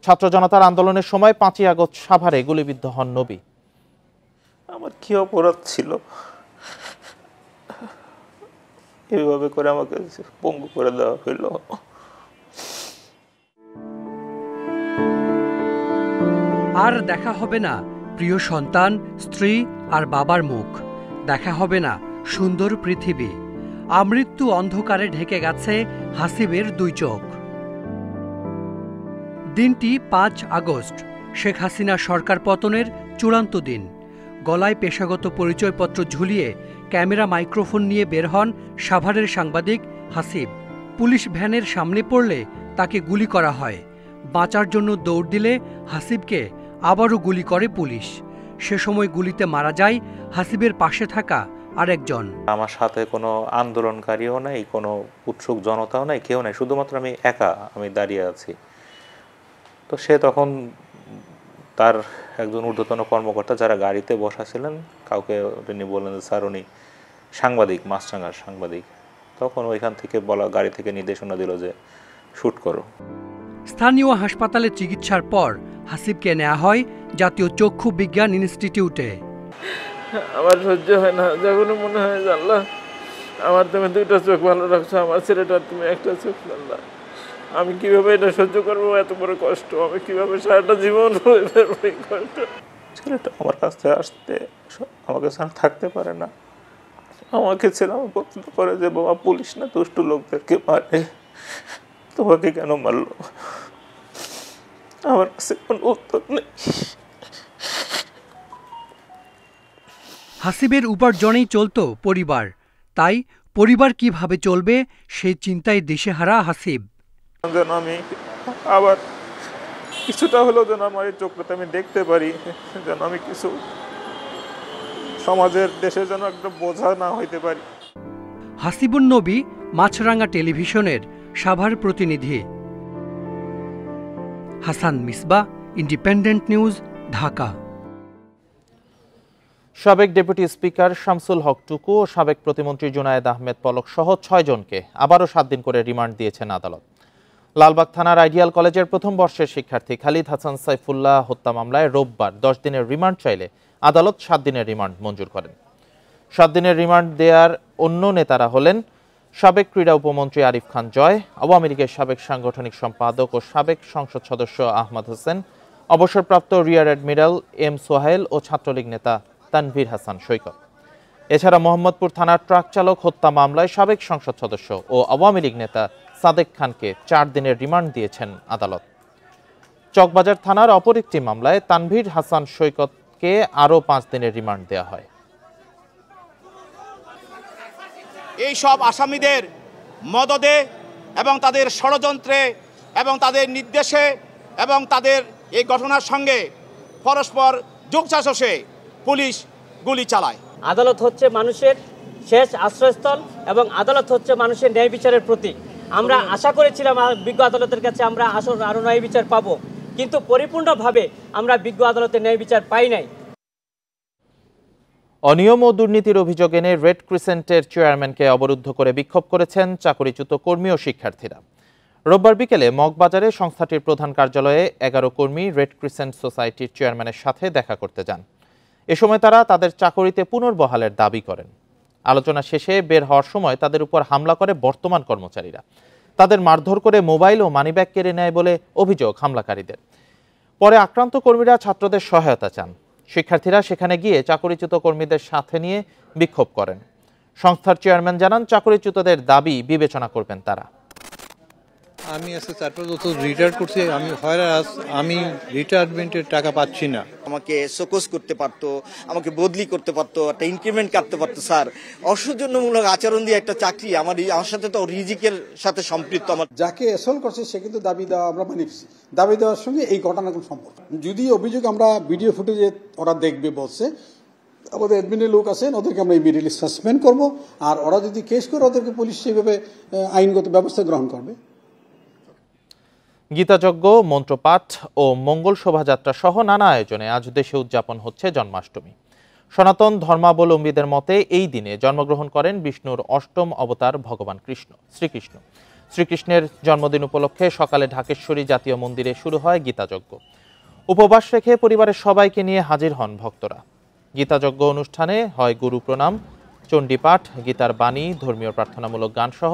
ছাত্র জনতার আন্দোলনের সময় 5 আগস্ট সাভারে গুলিবিদ্ধ হন নবী। আমার কি অপরাধ ছিল এইভাবে করে আমাকে পঙ্গু করে দেওয়া হইল? আর দেখা হবে না প্রিয় সন্তান, স্ত্রী আর বাবার মুখ। দেখা হবে না সুন্দর পৃথিবী। আমৃত্যু অন্ধকারে ঢেকে গেছে হাসিবের 2 চোখ। দিনটি 5 আগস্ট, শেখ হাসিনা সরকার পতনের চূড়ান্ত দিন। গলায় পেশাগত পরিচয়পত্র ঝুলিয়ে ক্যামেরা মাইক্রোফোন নিয়ে বের হন সাভারের সাংবাদিক হাসিব। পুলিশ ভ্যানের সামনে পড়লে তাকে গুলি করা হয়। বাঁচার জন্য দৌড় দিলে হাসিবকে আবারও গুলি করে পুলিশ। সে সময় গুলিতে মারা যায় হাসিবের পাশে থাকা আরেকজন। আমার সাথে কোনো আন্দোলনকারীও নাই, কোনো উৎসুক জনতাও নাই, কেউ নাই, শুধুমাত্র আমি দাঁড়িয়ে আছি। তো সে তখন তার একজন ঊর্ধ্বতন কর্মকর্তা যারা গাড়িতে বসা ছিলেন কাউকে তিনি বললেন যে স্যার উনি সাংবাদিক, মাছরাঙার সাংবাদিক। তখন ওইখান থেকে গাড়ি থেকে নির্দেশনা দিল যে শুট করো। স্থানীয় হাসপাতালে চিকিৎসার পর হাসিবকে নেওয়া হয় জাতীয় চক্ষু বিজ্ঞান ইনস্টিটিউটে। আমার সহ্য হয় না, যখন মনে হয় আল্লাহ আমার তুমি 2টা চোখ ভালো রাখছো, আমার ছেলেটার তুমি একটা চোখ আল্লাহ আমি কিভাবে এটা সহ্য করবো? এত বড় কষ্ট আমি কিভাবে সারাটা জীবন কষ্ট। ছেলেটা আমার কাছে আসতে আমাকে ছাড়া থাকতে পারে না। আমাকে ছেলে আমার পছন্দ করে যে বাবা পুলিশ না দুষ্টু লোকদেরকে মারে, তোমাকে কেন মারলো? আমার কাছে কোনো উত্তর নেই। হাসিবের উপার্জনেই চলতো পরিবার, তাই পরিবার কিভাবে চলবে সেই চিন্তায় দিশেহারা হাসিব। যেন আমি আবার কিছুটা হলেও যেন আমার এই চোখটাতে আমি দেখতে পারি, যেন আমি কিছু সমাজের দেশে যেন একটা বোঝা না হইতে পারি। হাসিবুন নবী, মাছরাঙ্গা টেলিভিশনের সাভার প্রতিনিধি। Hasan Misbah, independent news, Dhaka. সাবেক ডেপুটি স্পিকার শামসুল হক টুকু ও সাবেক প্রতিমন্ত্রী জুনায়েদ আহমেদ পলক সহ 6 জনকে আবারও 7 দিন করে রিমান্ড দিয়েছেন আদালত। লালবাগ থানার আইডিয়াল কলেজের প্রথম বর্ষের শিক্ষার্থী খালিদ হাসান সাইফুল্লাহ হত্যা মামলায় রোববার 10 দিনের রিমান্ড চাইলে আদালত 7 দিনের রিমান্ড মঞ্জুর করেন। 7 দিনের রিমান্ড দেওয়ার অন্য নেতারা হলেন সাবেক ক্রীড়া উপমন্ত্রী আরিফ খান জয়, আওয়ামী লীগের সাবেক সাংগঠনিক সম্পাদক ও সাবেক সংসদ সদস্য আহমদ হোসেন, অবসরপ্রাপ্ত রিয়ার অ্যাডমিরাল এম সোহেল ও ছাত্রলীগ নেতা তানভীর হাসান সৈকত। এছাড়া মোহাম্মদপুর থানার ট্রাক চালক হত্যা মামলায় সাবেক সংসদ সদস্য ও আওয়ামী লীগ নেতা সাদেক খানকে 4 দিনের রিমান্ড দিয়েছেন আদালত। চকবাজার থানার অপর একটি মামলায় তানভীর হাসান সৈকতকে আরও 5 দিনের রিমান্ড দেওয়া হয়। এই সব আসামিদের মদদে এবং তাদের ষড়যন্ত্রে এবং তাদের নির্দেশে এবং তাদের এই ঘটনার সঙ্গে পরস্পর যোগসাজশে পুলিশ গুলি চালায়। আদালত হচ্ছে মানুষের শেষ আশ্রয়স্থল এবং আদালত হচ্ছে মানুষের ন্যায় বিচারের প্রতীক। আমরা আশা করেছিলাম বিজ্ঞ আদালতের কাছে আমরা আরও ন্যায় বিচার পাবো, কিন্তু পরিপূর্ণভাবে আমরা বিজ্ঞ আদালতের ন্যায় বিচার পাই নাই। অনিয়ম ও দুর্নীতির অভিযোগ এনে রেড ক্রিসেন্টের চেয়ারম্যানকে অবরুদ্ধ করে বিক্ষোভ করেছেন চাকরিচ্যুত কর্মী ও শিক্ষার্থীরা। রোববার বিকেলে মগবাজারে সংস্থাটির প্রধান কার্যালয়ে 11 কর্মী রেড ক্রিসেন্ট সোসাইটির চেয়ারম্যানের সাথে দেখা করতে যান। এ সময় তারা তাদের চাকরিতে পুনর্বহালের দাবি করেন। আলোচনা শেষে বের হওয়ার সময় তাদের উপর হামলা করে বর্তমান কর্মচারীরা। তাদের মারধর করে মোবাইল ও মানিব্যাগ কেড়ে নেয় বলে অভিযোগ হামলাকারীদের। পরে আক্রান্ত কর্মীরা ছাত্রদের সহায়তা চান। শিক্ষার্থীরা সেখানে গিয়ে চাকরিচ্যুত কর্মীদের সাথে নিয়ে বিক্ষোভ করেন। সংস্থার চেয়ারম্যান জানান, চাকরিচ্যুতদের দাবি বিবেচনা করবেন তারা। আমি আজকে 4-5 বছর রিটায়ার করছি, আমি রিটায়ারমেন্টের টাকা পাচ্ছি না। আমাকে শোকজ করতে পারতো, আমাকে বদলি করতে পারতো, একটা ইনক্রিমেন্ট কাটতে পারতো। স্যার, অসৌজন্যমূলক আচরণ দিয়ে একটা চাকরি আমার সাথে তো রিজিকের সাথে সম্পৃক্ত। আমার যাকে অ্যাসল্ট করছে সে কিন্তু দাবি দেওয়া আমরা মানিয়েছি, দাবি দেওয়ার সঙ্গে এই ঘটনার কোনো সম্পর্ক। যদি অভিযোগ আমরা ভিডিও ফুটেজে ওরা দেখবে বলছে, আমাদের অ্যাডমিনের লোক আছেন, ওদেরকে আমরা ইমিডিয়েটলি সাসপেন্ড করবো। আর ওরা যদি কেস করে ওদেরকে পুলিশ সেভাবে আইনগত ব্যবস্থা গ্রহণ করবে। গীতাযজ্ঞ, মন্ত্রপাঠ ও মঙ্গল শোভাযাত্রা সহ নানা আয়োজনে আজ দেশে উদযাপন হচ্ছে জন্মাষ্টমী। সনাতন ধর্মাবলম্বীদের মতে এই দিনে জন্মগ্রহণ করেন বিষ্ণুর অষ্টম অবতার ভগবান শ্রীকৃষ্ণ। শ্রীকৃষ্ণের জন্মদিন উপলক্ষে সকালে ঢাকেশ্বরী জাতীয় মন্দিরে শুরু হয় গীতাযজ্ঞ। উপবাস রেখে পরিবারের সবাইকে নিয়ে হাজির হন ভক্তরা। গীতাযজ্ঞ অনুষ্ঠানে হয় গুরু প্রণাম, চণ্ডীপাঠ, গীতার বাণী, ধর্মীয় প্রার্থনামূলক গান সহ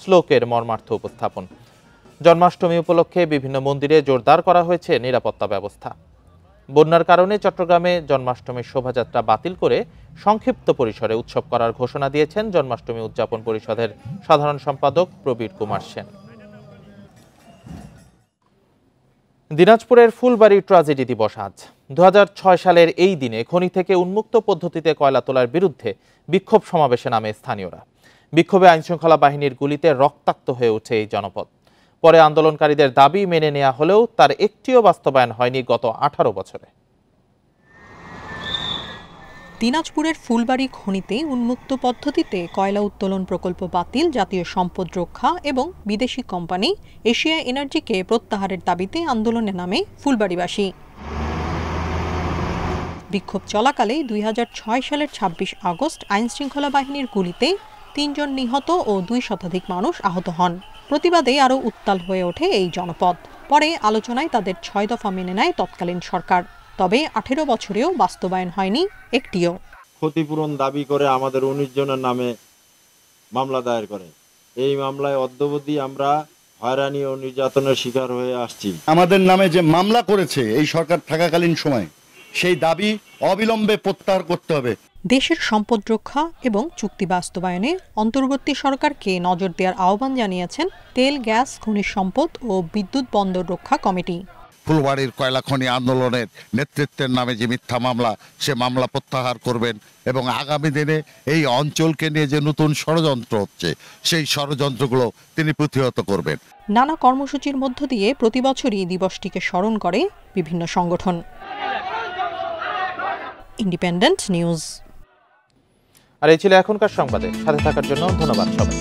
শ্লোকের মর্মার্থ উপস্থাপন। জন্মাষ্টমী উপলক্ষে বিভিন্ন মন্দিরে জোরদার করা হয়েছে নিরাপত্তা ব্যবস্থা। বন্যার কারণে চট্টগ্রামে জন্মাষ্টমীর শোভাযাত্রা বাতিল করে সংক্ষিপ্ত পরিসরে উৎসব করার ঘোষণা দিয়েছেন জন্মাষ্টমী উদযাপন পরিষদের সাধারণ সম্পাদক প্রবীর কুমার সেন। দিনাজপুরের ফুলবাড়ি ট্র্যাজেডি দিবস আজ। 2006 সালের এই দিনে খনি থেকে উন্মুক্ত পদ্ধতিতে কয়লা তোলার বিরুদ্ধে বিক্ষোভ সমাবেশে নামে স্থানীয়রা। বিক্ষোভে আইনশৃঙ্খলা বাহিনীর গুলিতে রক্তাক্ত হয়ে ওঠে এই জনপদ। পরে আন্দোলনকারীদের দাবি মেনে নেওয়া হলেও তার একটিও বাস্তবায়ন হয়নি গত 18 বছরে। দিনাজপুরের ফুলবাড়ি খনিতে উন্মুক্ত পদ্ধতিতে কয়লা উত্তোলন প্রকল্প বাতিল, জাতীয় সম্পদ রক্ষা এবং বিদেশি কোম্পানি এশিয়া এনার্জিকে প্রত্যাহারের দাবিতে আন্দোলনে নামে ফুলবাড়িবাসী। বিক্ষোভ চলাকালে 2006 সালের 26 আগস্ট আইনশৃঙ্খলা বাহিনীর গুলিতে 3 জন নিহত ও 2 শতাধিক মানুষ আহত হন। প্রতিবাদে আরও উত্তাল হয়ে ওঠে এই জনপদ। পরে আলোচনায় তাদের 6 দফা মেনে নেয় তৎকালীন সরকার। তবে 18 বছরেও বাস্তবায়ন হয়নি একটিও। ক্ষতিপূরণ দাবি করে আমাদের 19 জনের নামে মামলা দায়ের করে। এই মামলায় অদ্যাবধি আমরা হয়রানি ও নির্যাতনের শিকার হয়ে আসছি। আমাদের নামে যে মামলা করেছে এই সরকার থাকাকালীন সময়, সেই দাবি অবিলম্বে প্রত্যাহার করতে হবে। দেশের সম্পদ রক্ষা এবং চুক্তি বাস্তবায়নে অন্তর্বর্তী সরকারকে নজর দেওয়ার আহ্বান জানিয়েছেন তেল, গ্যাস, খনিজ সম্পদ ও বিদ্যুৎ বন্দর রক্ষা কমিটি। ফুলবাড়ির কয়লা খনি আন্দোলনের নেতৃত্বের নামে যে মিথ্যা মামলা, সে মামলা প্রত্যাহার করবেন এবং আগামী দিনে এই অঞ্চলকে নিয়ে যে নতুন ষড়যন্ত্র হচ্ছে সেই ষড়যন্ত্রগুলো তিনি প্রতিহত করবেন। নানা কর্মসূচির মধ্য দিয়ে প্রতি বছরই দিবসটিকে স্মরণ করে বিভিন্ন সংগঠন। Independent news. আর এই ছিল এখনকার সংবাদে। সাথে থাকার জন্য ধন্যবাদ সবাই।